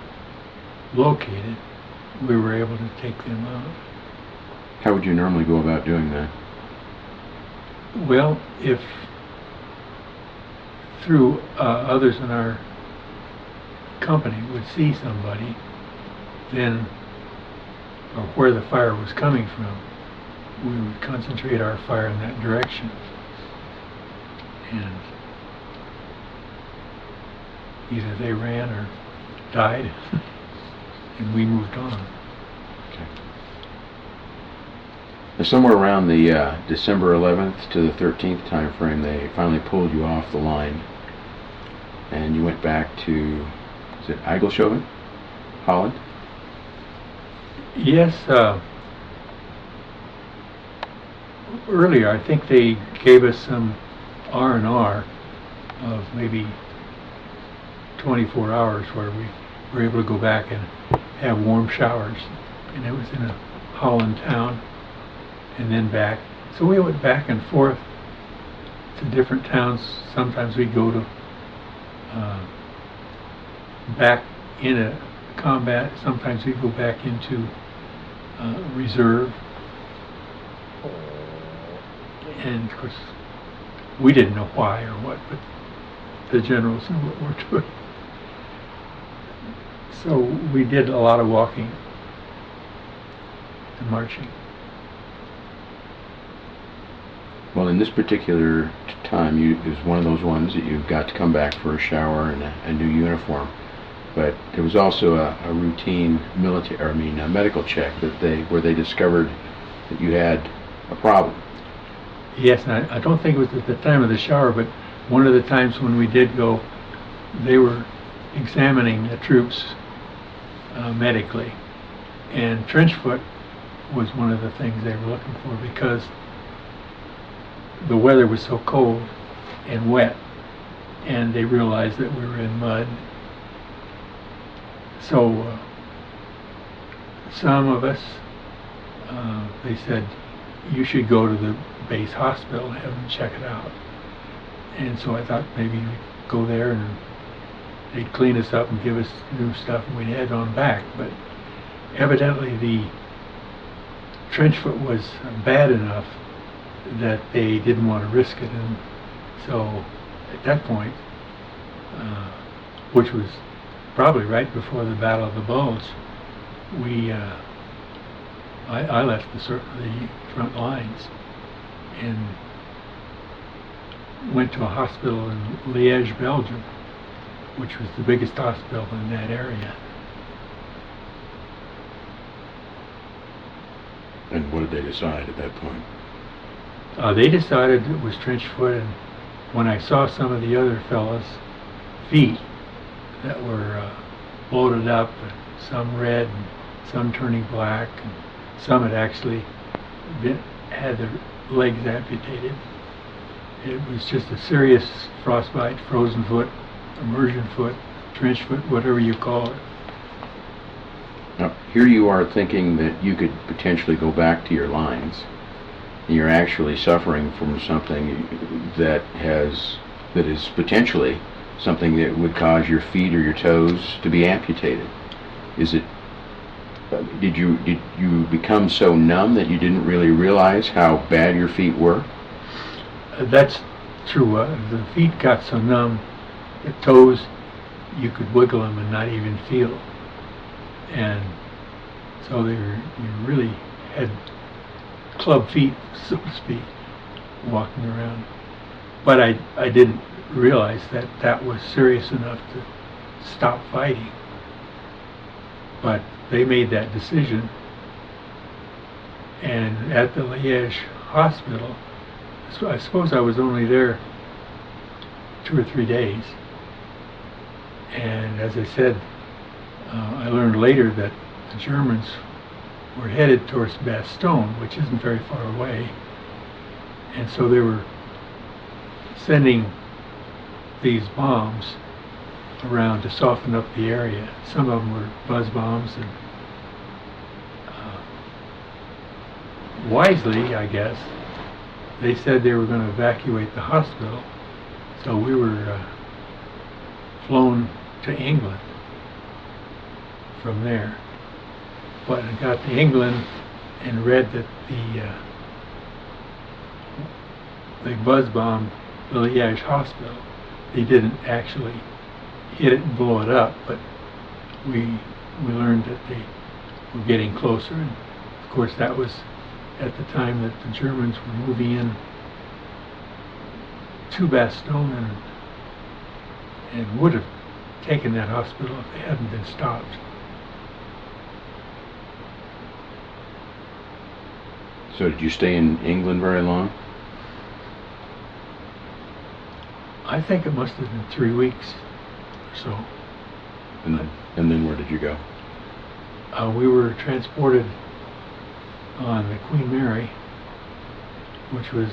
located, we were able to take them out. How would you normally go about doing that? Well, if through others in our company would see somebody, then, or where the fire was coming from, we would concentrate our fire in that direction. And either they ran or died, and we moved on. Okay. Now, somewhere around the December 11th to the 13th time frame, they finally pulled you off the line, and you went back to, is it Eygelshoven, Holland? Yes, earlier I think they gave us some R&R of maybe 24 hours where we were able to go back and have warm showers, and it was in a Holland town and then back. So we went back and forth to different towns. Sometimes we'd go to back in a combat, sometimes we'd go back into reserve, and of course we didn't know why or what, but the generals knew what we're doing. So we did a lot of walking and marching. Well, in this particular time, it was one of those ones that you got to come back for a shower and a new uniform. But there was also a routine medical check where they discovered that you had a problem. Yes, and I don't think it was at the time of the shower, but one of the times when we did go, they were examining the troops medically, and trench foot was one of the things they were looking for because the weather was so cold and wet, and they realized that we were in mud. So some of us, they said, you should go to the base hospital and have them check it out. And so I thought maybe we'd go there and they'd clean us up and give us new stuff and we'd head on back. But evidently the trench foot was bad enough that they didn't want to risk it. And so at that point, which was probably right before the Battle of the Bulge, I left the front lines and went to a hospital in Liège, Belgium, which was the biggest hospital in that area. And what did they decide at that point? They decided it was trench foot, and when I saw some of the other fellas' feet that were bloated up, and some red, and some turning black, and some had actually had their legs amputated. It was just a serious frostbite, frozen foot, immersion foot, trench foot, whatever you call it. Now, here you are thinking that you could potentially go back to your lines, and you're actually suffering from something that is potentially something that would cause your feet or your toes to be amputated. Did you become so numb that you didn't really realize how bad your feet were? That's true. The feet got so numb, the toes, you could wiggle them and not even feel. And so you really had club feet, so to speak, walking around. But I didn't realize that that was serious enough to stop fighting. But they made that decision, and at the Liège hospital, so I suppose I was only there 2 or 3 days, and as I said, I learned later that the Germans were headed towards Bastogne, which isn't very far away, and so they were sending these bombs around to soften up the area. Some of them were buzz bombs, and wisely, I guess, they said they were going to evacuate the hospital, so we were flown to England from there. But I got to England and read that the buzz bomb WWII hospital, they didn't actually hit it and blow it up, but we learned that they were getting closer, and of course that was at the time that the Germans were moving in to Bastogne and would have taken that hospital if they hadn't been stopped. So did you stay in England very long? I think it must have been 3 weeks or so. And then where did you go? We were transported on the Queen Mary, which was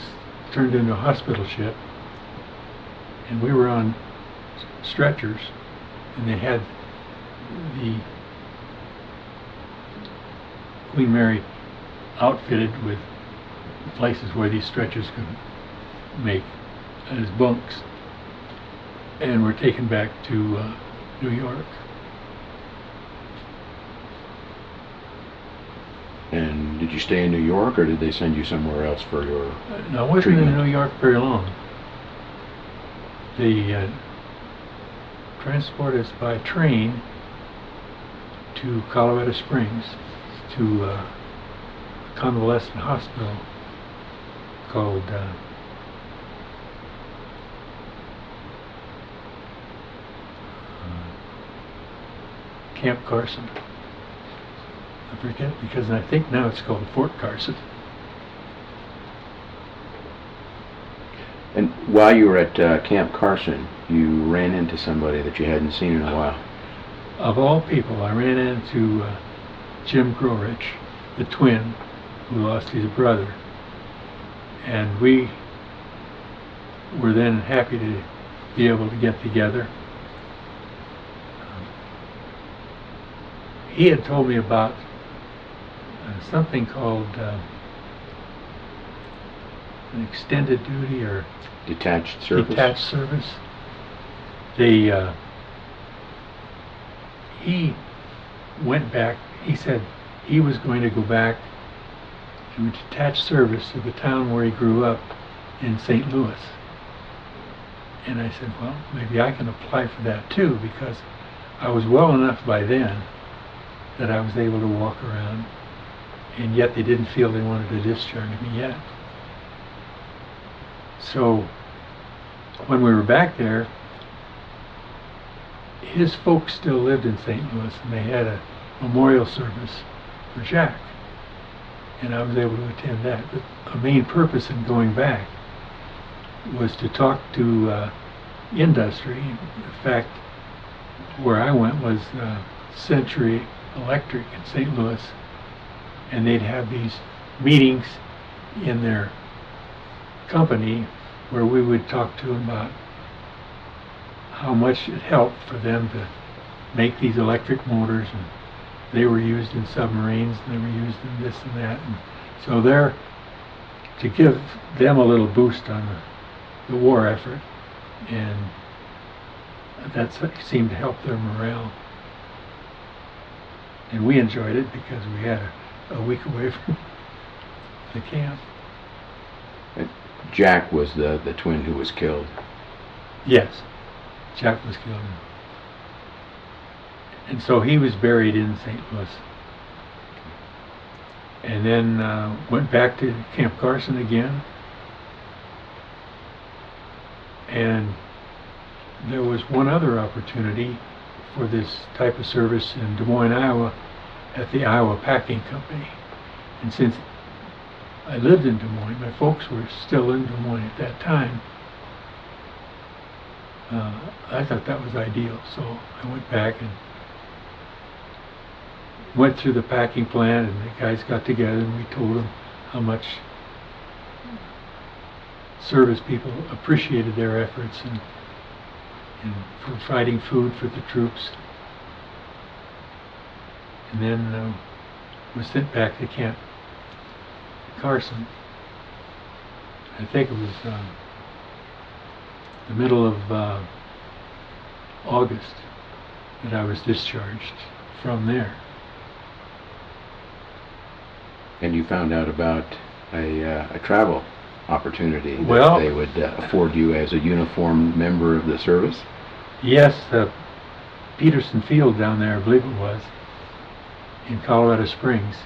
turned into a hospital ship, and we were on stretchers, and they had the Queen Mary outfitted with places where these stretchers could make as bunks, and were taken back to New York. And did you stay in New York, or did they send you somewhere else for your No, I wasn't treatment? in New York very long. They transported us by train to Colorado Springs to a convalescent hospital called Camp Carson. I forget, because I think now it's called Fort Carson. And while you were at Camp Carson, you ran into somebody that you hadn't seen in a while. Of all people, I ran into Jim Grorich, the twin who lost his brother, and we were then happy to be able to get together. He had told me about something called an extended duty or Detached service? detached service. They he went back. He said he was going to go back to a detached service to the town where he grew up in St. Louis. And I said, well, maybe I can apply for that too, because I was well enough by then that I was able to walk around, and yet they didn't feel they wanted to discharge me yet. So when we were back there, his folks still lived in St. Louis, and they had a memorial service for Jack, and I was able to attend that. But the main purpose in going back was to talk to industry. In fact, where I went was Century Electric in St. Louis, and they'd have these meetings in their company where we would talk to them about how much it helped for them to make these electric motors, and they were used in submarines, and they were used in this and that, and so they're to give them a little boost on the war effort, and that seemed to help their morale. And we enjoyed it because we had a week away from the camp. Jack was the twin who was killed. Yes, Jack was killed. And so he was buried in St. Louis. And then went back to Camp Carson again. And there was one other opportunity for this type of service in Des Moines, Iowa, at the Iowa Packing Company. And since I lived in Des Moines, my folks were still in Des Moines at that time, I thought that was ideal. So I went back and went through the packing plant, and the guys got together and we told them how much service people appreciated their efforts and providing food for the troops. And then was sent back to Camp Carson. I think it was the middle of August that I was discharged from there. And you found out about a travel opportunity that Well, they would afford you as a uniformed member of the service? Yes, Peterson Field down there, I believe it was, in Colorado Springs,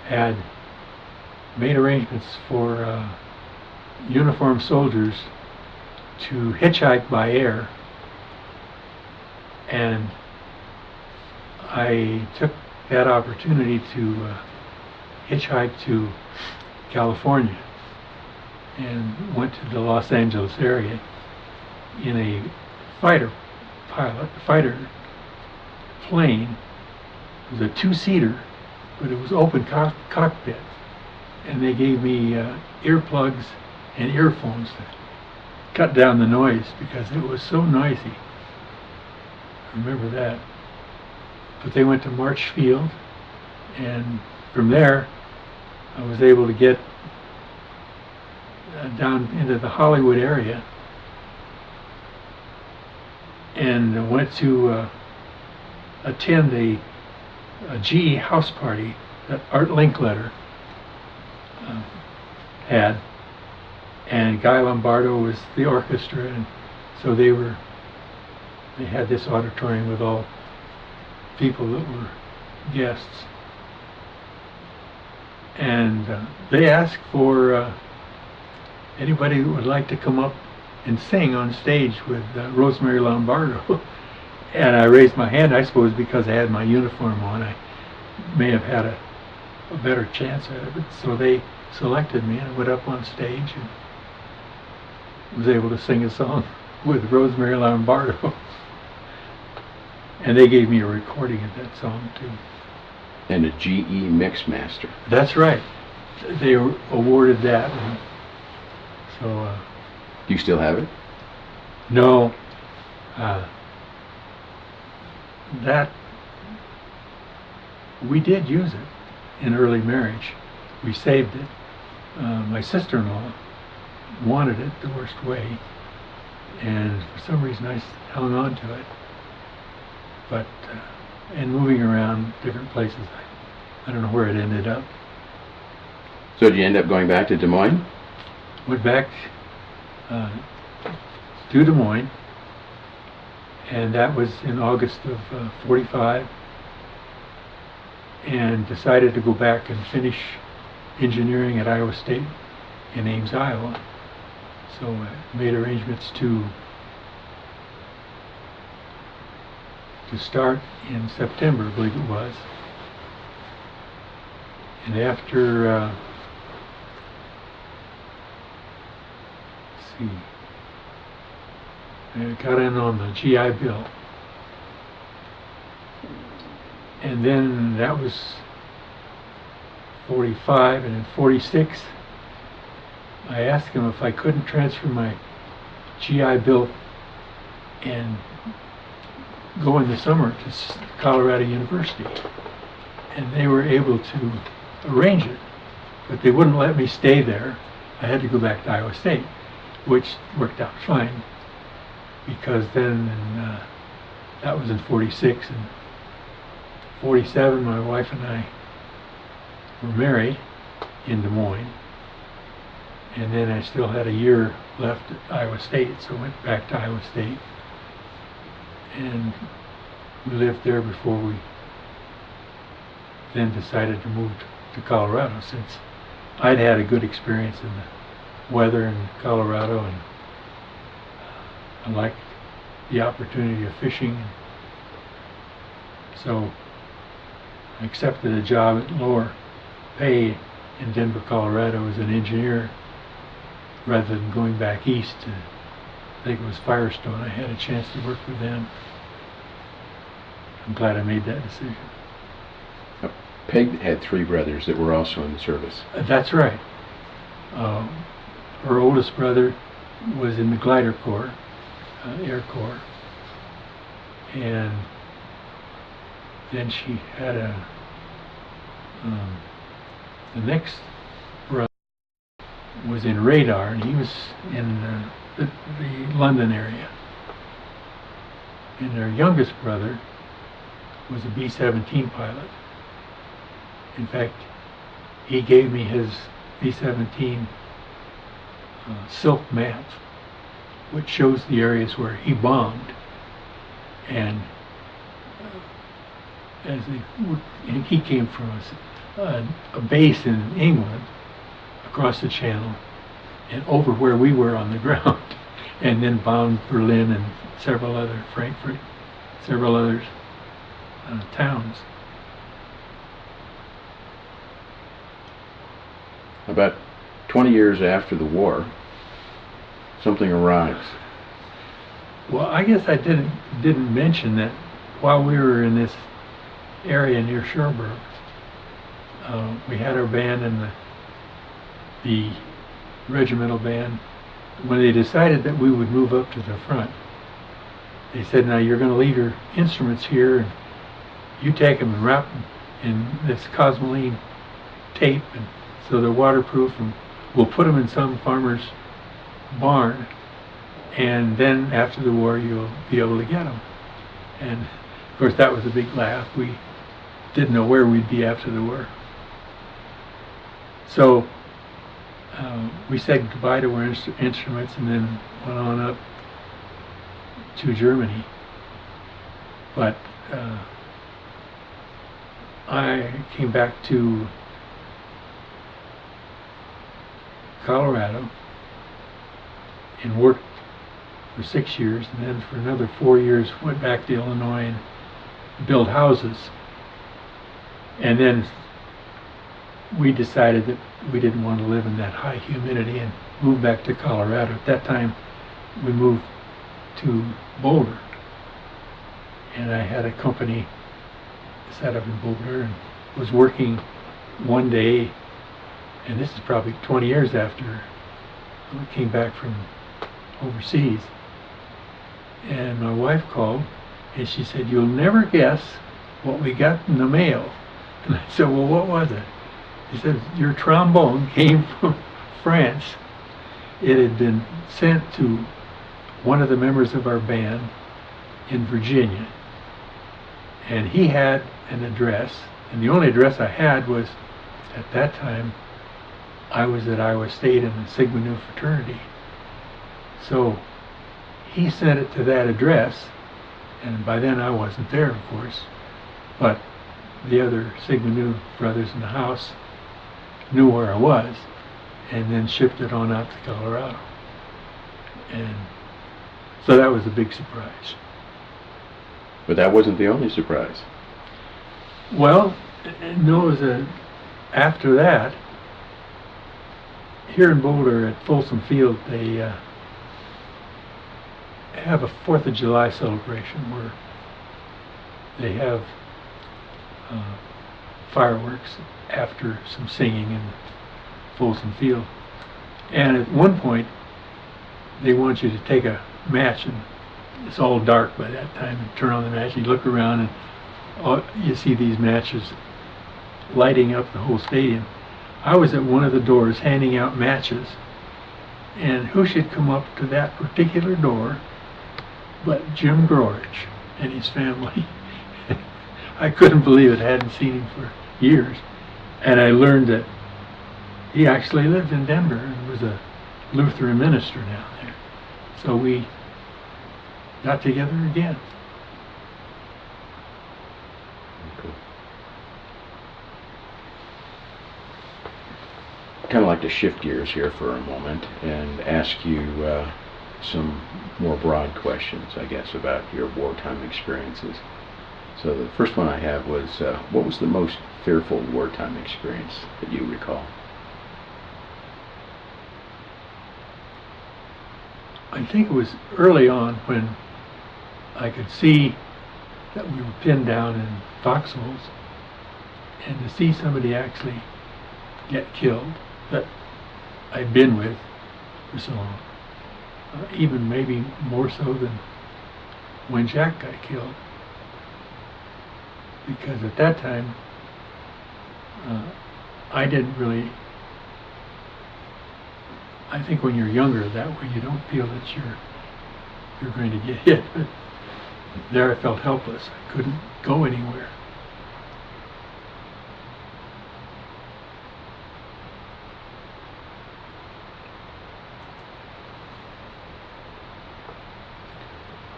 had made arrangements for uniformed soldiers to hitchhike by air, and I took that opportunity to hitchhike to California and went to the Los Angeles area in a fighter plane. It was a two-seater, but it was open cockpit, and they gave me earplugs and earphones to cut down the noise because it was so noisy. I remember that. But they went to March Field, and from there I was able to get down into the Hollywood area and went to attend a GE house party that Art Linkletter had, and Guy Lombardo was the orchestra, and so they had this auditorium with all people that were guests, and they asked for anybody that would like to come up and sing on stage with Rosemary Lombardo. And I raised my hand, I suppose because I had my uniform on. I may have had a better chance at it. But so they selected me, and I went up on stage and was able to sing a song with Rosemary Lombardo. And they gave me a recording of that song too. And a GE Mixmaster. That's right. They awarded that. And so. Do you still have it? No. That we did use it in early marriage. We saved it. My sister-in-law wanted it the worst way, and for some reason I hung on to it. But in moving around different places, I don't know where it ended up. So did you end up going back to Des Moines? Went back to Des Moines, and that was in August of 45, and decided to go back and finish engineering at Iowa State in Ames, Iowa. So I made arrangements to start in September, I believe it was. And after let's see, I got in on the GI Bill, and then that was 45, and in 46 I asked him if I couldn't transfer my GI Bill and go in the summer to Colorado University, and they were able to arrange it, but they wouldn't let me stay there. I had to go back to Iowa State, which worked out fine, because then that was in 46, and 47 my wife and I were married in Des Moines, and then I still had a year left at Iowa State, so I went back to Iowa State, and we lived there before we then decided to move to Colorado, since I'd had a good experience in the weather in Colorado, and I liked the opportunity of fishing. So I accepted a job at lower pay in Denver, Colorado as an engineer, rather than going back east to, I think it was Firestone. I had a chance to work with them. I'm glad I made that decision. Peg had three brothers that were also in the service. That's right. Her oldest brother was in the glider corps, Air Corps, and then she had the next brother was in radar, and he was in the London area. And our youngest brother was a B-17 pilot. In fact, he gave me his B-17 silk map, which shows the areas where he bombed. And and he came from a base in England across the channel and over where we were on the ground, and then bombed Berlin and several other, Frankfurt, several other towns. About 20 years after the war, something arrives. Well, I guess I didn't mention that while we were in this area near Cherbourg, we had our band and the regimental band. When they decided that we would move up to the front, they said, now you're going to leave your instruments here, and you take them and wrap them in this cosmoline tape, and so they're waterproof, and we'll put them in some farmer's barn, and then after the war you'll be able to get them. And of course that was a big laugh. We didn't know where we'd be after the war. So we said goodbye to our instruments and then went on up to Germany. But I came back to Colorado and worked for 6 years, and then for another 4 years went back to Illinois and built houses. And then we decided that we didn't want to live in that high humidity and moved back to Colorado. At that time we moved to Boulder, and I had a company set up in Boulder and was working one day, and this is probably 20 years after we came back from overseas, and my wife called and she said, you'll never guess what we got in the mail. And I said, well, what was it? He said, your trombone came from France. It had been sent to one of the members of our band in Virginia, and he had an address, and the only address I had was, at that time I was at Iowa State in the Sigma Nu fraternity. So he sent it to that address, and by then I wasn't there, of course, but the other Sigma Nu brothers in the house knew where I was, and then shipped it on out to Colorado. And so that was a big surprise. But that wasn't the only surprise. Well, no, it was after that, here in Boulder at Folsom Field, they have a 4th of July celebration where they have fireworks after some singing in Folsom Field. And at one point they want you to take a match, and it's all dark by that time, and turn on the match, and you look around and you see these matches lighting up the whole stadium. I was at one of the doors handing out matches, and who should come up to that particular door but Jim Grorich and his family. I couldn't believe it. I hadn't seen him for years, and I learned that he actually lived in Denver and was a Lutheran minister down there. So we got together again. Okay. Kind of like to shift gears here for a moment and ask you some more broad questions, I guess, about your wartime experiences. So the first one I have was, what was the most fearful wartime experience that you recall? I think it was early on when I could see that we were pinned down in foxholes, and to see somebody actually get killed that I'd been with for so long, even maybe more so than when Jack got killed, because at that time I didn't really I think when you're younger, that way you don't feel that you're going to get hit. But there I felt helpless. I couldn't go anywhere.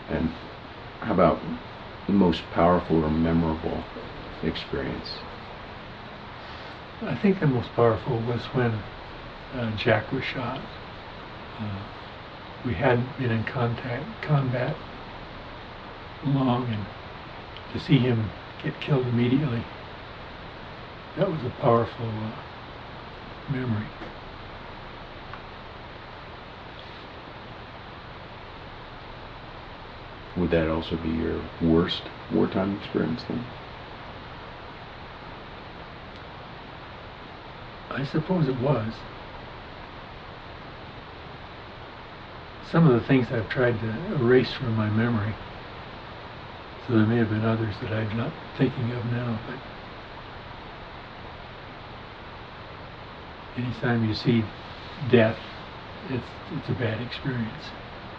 And how about the most powerful or memorable experience? I think the most powerful was when Jack was shot. We hadn't been in combat long, and to see him get killed immediately, that was a powerful memory. Would that also be your worst wartime experience then? I suppose it was. Some of the things I've tried to erase from my memory, so there may have been others that I'm not thinking of now, but anytime you see death, it's a bad experience.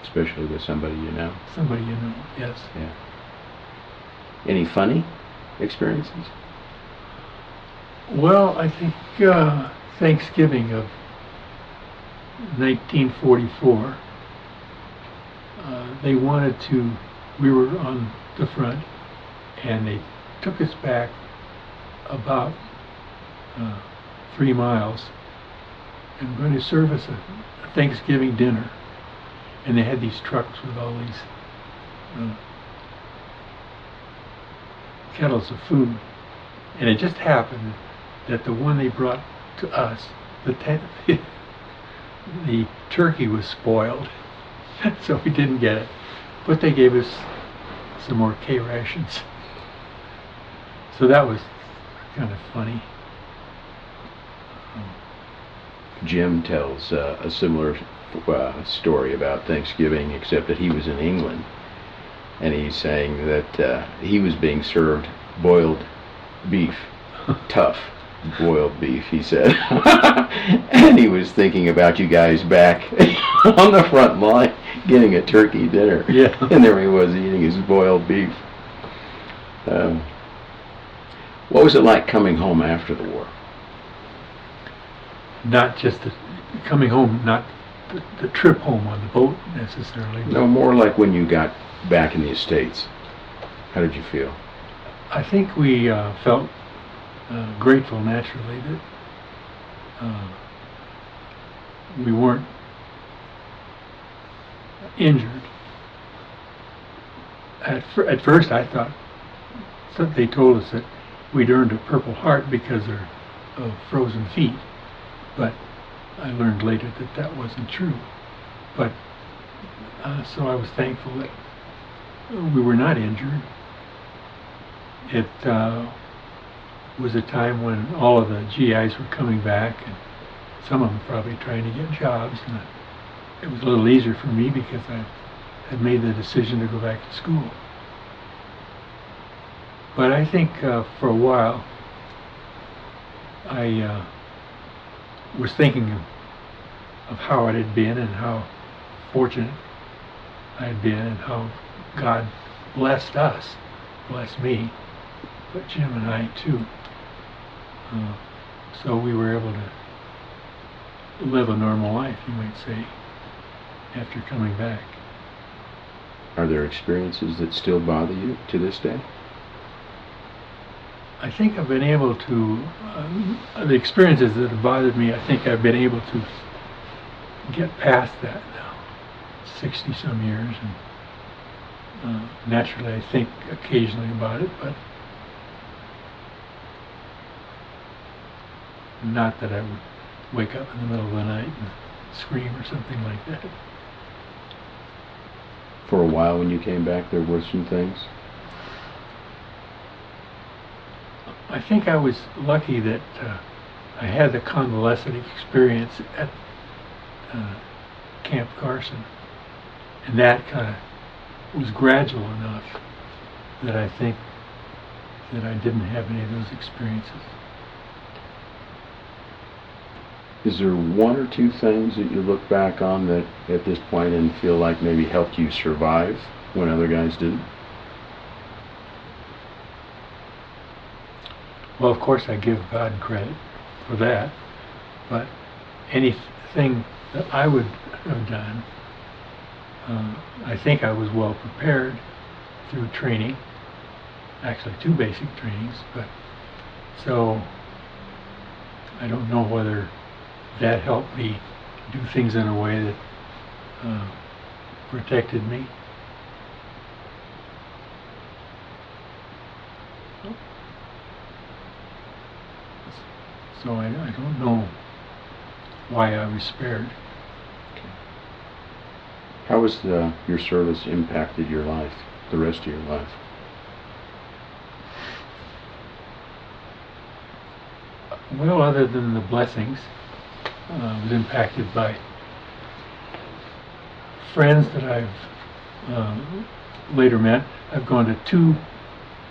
Especially with somebody you know? Somebody you know, yes. Yeah. Any funny experiences? Well, I think Thanksgiving of 1944, we were on the front, and they took us back about 3 miles and were going to serve us a Thanksgiving dinner. And they had these trucks with all these kettles of food. And it just happened that the one they brought to us, the turkey was spoiled, so we didn't get it. But they gave us some more K rations. So that was kind of funny. Jim tells a similar story about Thanksgiving, except that he was in England, and he's saying that he was being served boiled beef, tough boiled beef, he said. And he was thinking about you guys back on the front line getting a turkey dinner. Yeah. And there he was eating his boiled beef. What was it like coming home after the war? Not just coming home, not the trip home on the boat necessarily. No, more like when you got back in the States. How did you feel? I think we felt grateful naturally that we weren't injured. At first I thought that they told us that we'd earned a Purple Heart because of frozen feet, but I learned later that that wasn't true. But so I was thankful that we were not injured. It was a time when all of the GIs were coming back, and some of them probably trying to get jobs, and it was a little easier for me because I had made the decision to go back to school. But I think for a while I was thinking of how it had been and how fortunate I had been and how God blessed us, blessed me, but Jim and I too. So we were able to live a normal life, you might say, after coming back. Are there experiences that still bother you to this day? I think I've been able to, the experiences that have bothered me, I think I've been able to get past that now, 60 some years, and naturally I think occasionally about it, but not that I would wake up in the middle of the night and scream or something like that. For a while when you came back, there were some things? I think I was lucky that I had the convalescent experience at Camp Carson, and that kind of was gradual enough that I think that I didn't have any of those experiences. Is there one or two things that you look back on that at this point and feel like maybe helped you survive when other guys didn't? Well, of course, I give God credit for that, but anything that I would have done, I think I was well prepared through training, actually 2 basic trainings, but so I don't know whether that helped me do things in a way that protected me. So I don't know why I was spared. How has your service impacted your life, the rest of your life? Well, other than the blessings, I was impacted by friends that I've later met. I've gone to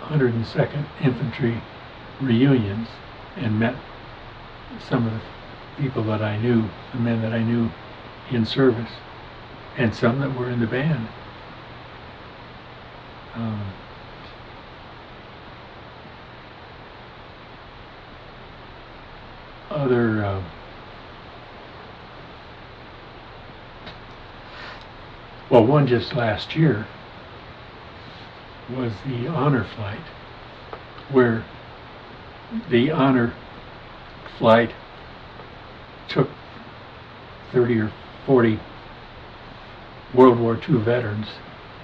202nd Infantry reunions and met some of the people that I knew, the men that I knew in service, and some that were in the band. Well, one just last year was the honor flight, where the honor flight took 30 or 40 World War II veterans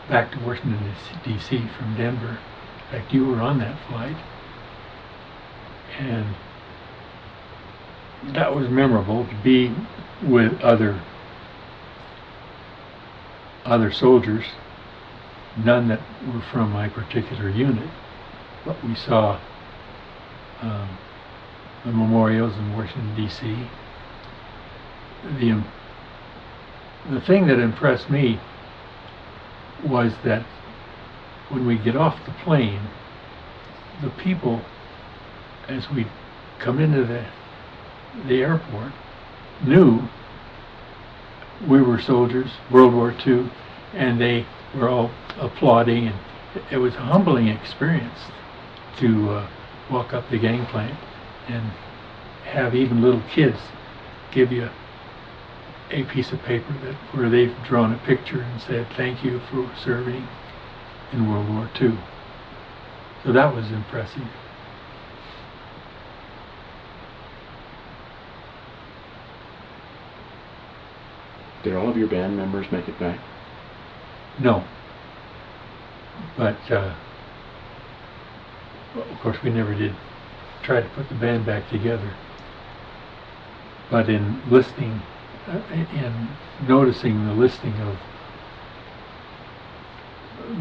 back to Washington, D.C. from Denver. In fact, you were on that flight. And that was memorable, to be with other soldiers, none that were from my particular unit, but we saw the memorials in Washington, D.C. The thing that impressed me was that when we get off the plane, the people, as we come into the airport, knew we were soldiers, World War II, and they were all applauding, and it was a humbling experience to walk up the gangplank and have even little kids give you a piece of paper where they've drawn a picture and said thank you for serving in World War II. So that was impressive. Did all of your band members make it back? No. But of course we never did try to put the band back together. But in listening, in noticing the listing of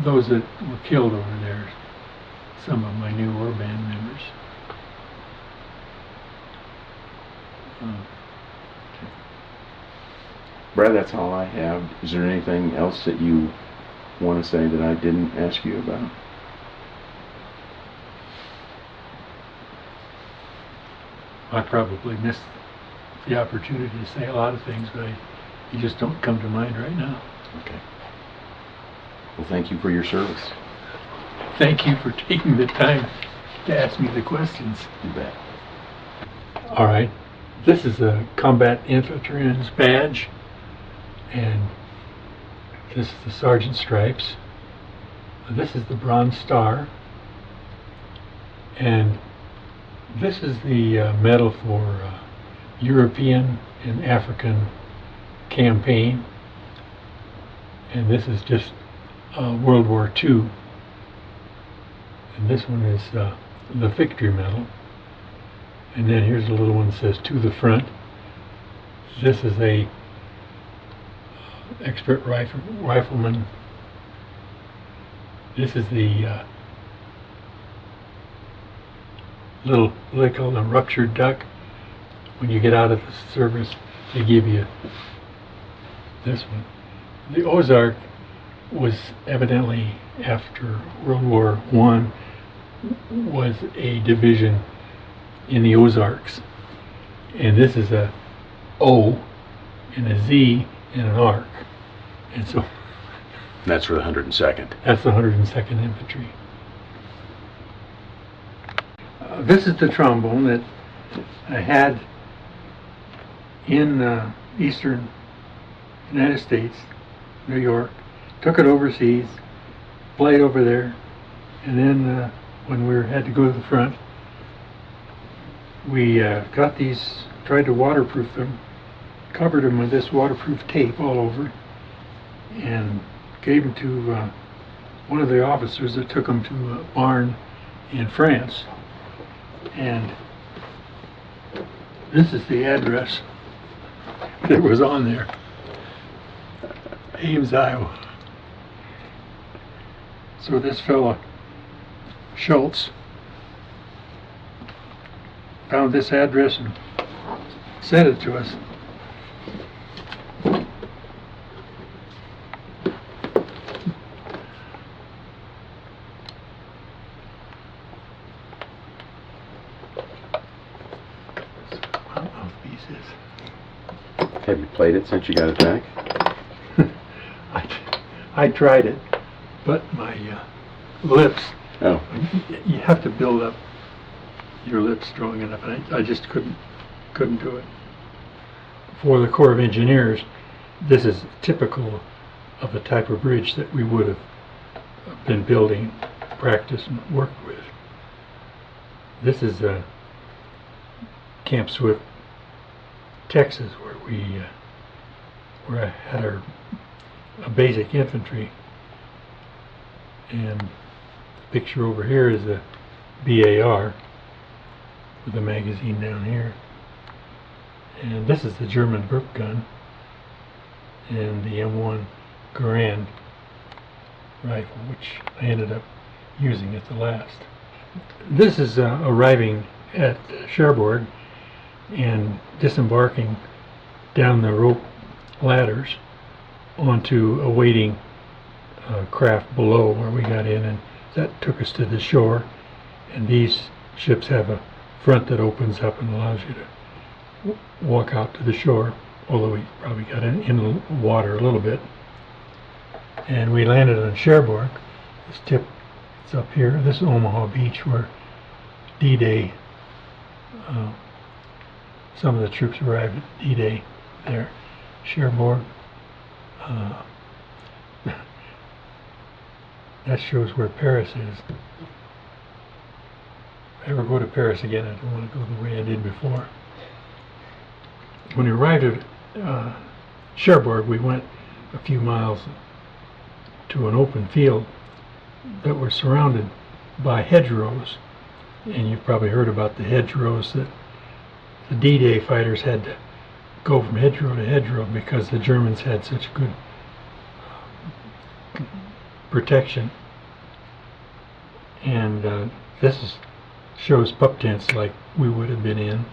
those that were killed over there, some of my newer band members. Brad, that's all I have. Is there anything else that you want to say that I didn't ask you about? I probably missed the opportunity to say a lot of things, but you just don't come to mind right now. Okay. Well, thank you for your service. Thank you for taking the time to ask me the questions. You bet. All right. This is a combat infantryman's badge, and this is the sergeant's stripes. This is the Bronze Star, and this is the medal for European and African campaign, and this is just World War II, and this one is the Victory Medal, and then here's a little one that says to the front. This is a expert rifleman. This is the little, they call them ruptured duck. When you get out of the service, they give you this one. The Ozark was evidently, after World War I, was a division in the Ozarks. And this is a O and a Z and an arc. And so That's for the 102nd. that's the 102nd Infantry. This is the trombone that I had in eastern United States, New York. Took it overseas, played over there, and then when we had to go to the front, we got these, tried to waterproof them, covered them with this waterproof tape all over, and gave them to one of the officers that took them to a barn in France. And this is the address that was on there. Ames, Iowa. So this fella, Schultz, found this address and sent it to us. Have you played it since you got it back? I tried it, but my lips, Oh. you have to build up your lips strong enough, and I just couldn't do it. For the Corps of Engineers, this is typical of the type of bridge that we would have been building, practiced, and worked with. This is Camp Swift, Texas, where I had our basic infantry, and the picture over here is a BAR with the magazine down here, and this is the German Burp gun and the M1 Garand rifle, which I ended up using at the last. This is arriving at Cherbourg and disembarking down the rope ladders onto a waiting craft below where we got in, and that took us to the shore. And these ships have a front that opens up and allows you to walk out to the shore, although we probably got in the water a little bit. And we landed on Cherbourg. This tip is up here. This is Omaha Beach, where D-Day, some of the troops arrived at D-Day there. Cherbourg. That shows where Paris is. If I ever go to Paris again, I don't want to go the way I did before. When we arrived at Cherbourg, we went a few miles to an open field that were surrounded by hedgerows. And you've probably heard about the hedgerows, that the D-Day fighters had to go from hedgerow to hedgerow because the Germans had such good protection. And this shows pup tents like we would have been in.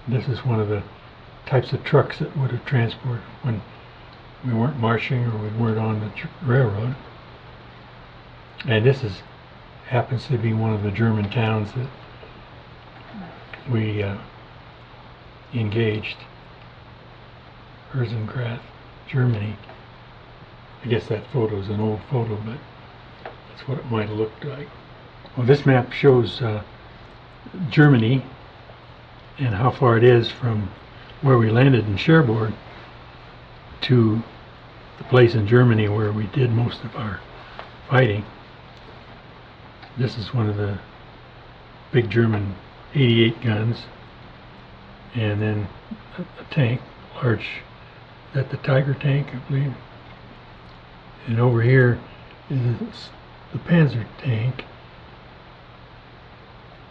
This is one of the types of trucks that would have transported when we weren't marching or we weren't on the railroad. And this happens to be one of the German towns that we engaged, Herzengrath, Germany. I guess that photo is an old photo, but that's what it might have looked like. Well, this map shows Germany and how far it is from where we landed in Cherbourg to the place in Germany where we did most of our fighting. This is one of the big German 88 guns, and then a tank, large, that the Tiger tank, I believe. And over here is the Panzer tank,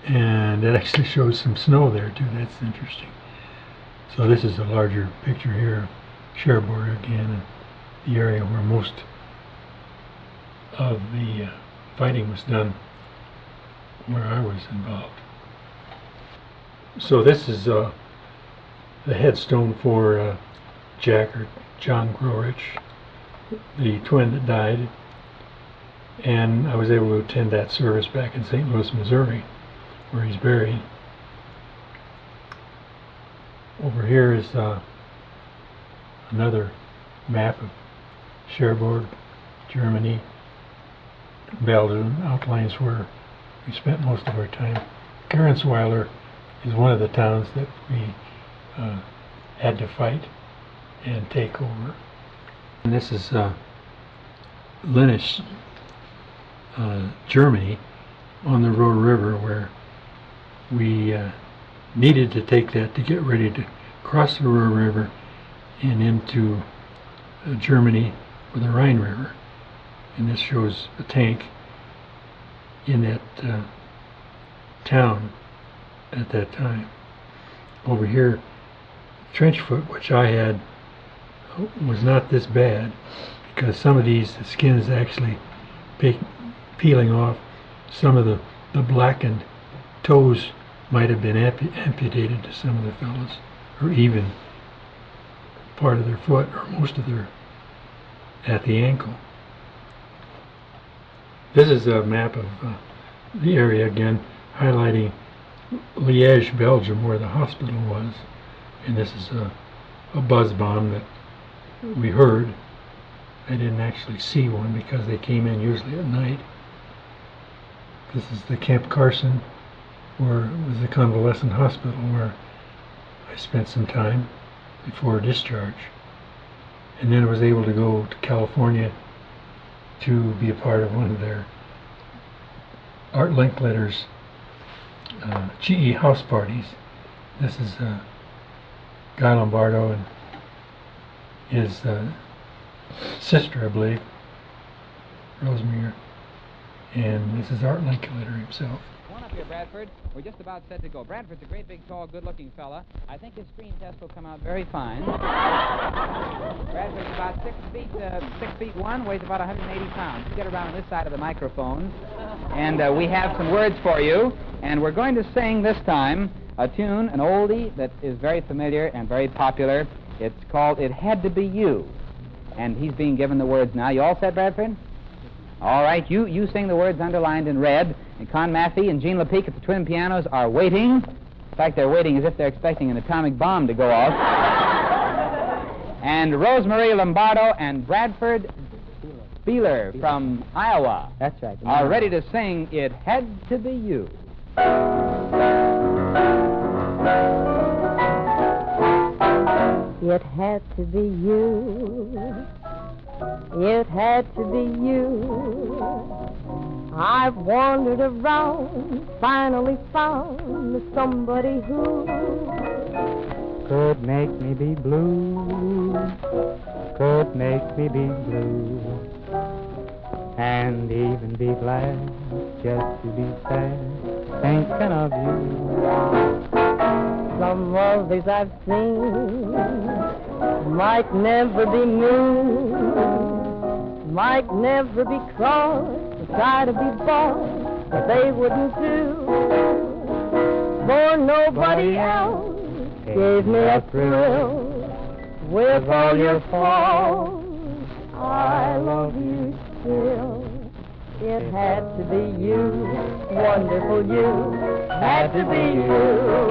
and it actually shows some snow there too. That's interesting. So this is a larger picture here of Cherbourg again, and the area where most of the fighting was done, where I was involved. So this is the headstone for Jack, or John Grorich, the twin that died, and I was able to attend that service back in St. Louis, Missouri, where he's buried. Over here is another map of Cherbourg, Germany, Belgium, outlines where we spent most of our time. Garensweiler is one of the towns that we had to fight and take over. And this is Linnisch, Germany, on the Ruhr River, where we needed to take that to get ready to cross the Ruhr River and into Germany with the Rhine River. And this shows a tank in that town at that time. Over here, trench foot, which I had, was not this bad, because some of these, the skin is actually peeling off. Some of the blackened toes might have been amputated to some of the fellows, or even part of their foot, or most of their, at the ankle. This is a map of the area again, highlighting Liège, Belgium, where the hospital was. And this is a buzz bomb that we heard. I didn't actually see one because they came in usually at night. This is the Camp Carson, where it was the convalescent hospital where I spent some time before discharge. And then I was able to go to California to be a part of one of their Art Linkletter's GE house parties. This is Guy Lombardo and his sister, I believe, Rosemary, and this is Art Linkletter himself. Come on up here, Bradford. We're just about set to go. Bradford's a great, big, tall, good-looking fella. I think his screen test will come out very fine. Bradford's about 6'1", weighs about 180 pounds. You get around on this side of the microphone, and we have some words for you. And we're going to sing this time a tune, an oldie that is very familiar and very popular. It's called "It Had to Be You," and he's being given the words now. You all set, Bradford? All right, you sing the words underlined in red, and Con Maffey and Gene LePeak at the twin pianos are waiting. In fact, they're waiting as if they're expecting an atomic bomb to go off. And Rosemary Lombardo and Bradford Beeler from Iowa. That's right. Are ready to sing "It Had to Be You." It had to be you. It had to be you. I've wandered around, finally found somebody who could make me be blue, could make me be blue, and even be glad just to be sad thinking of you. Some others I've seen might never be mean, might never be cross, try to be boss, but they wouldn't do. For nobody else gave me a thrill. With all your faults, I love you still. It had to be you, wonderful you, had to be you.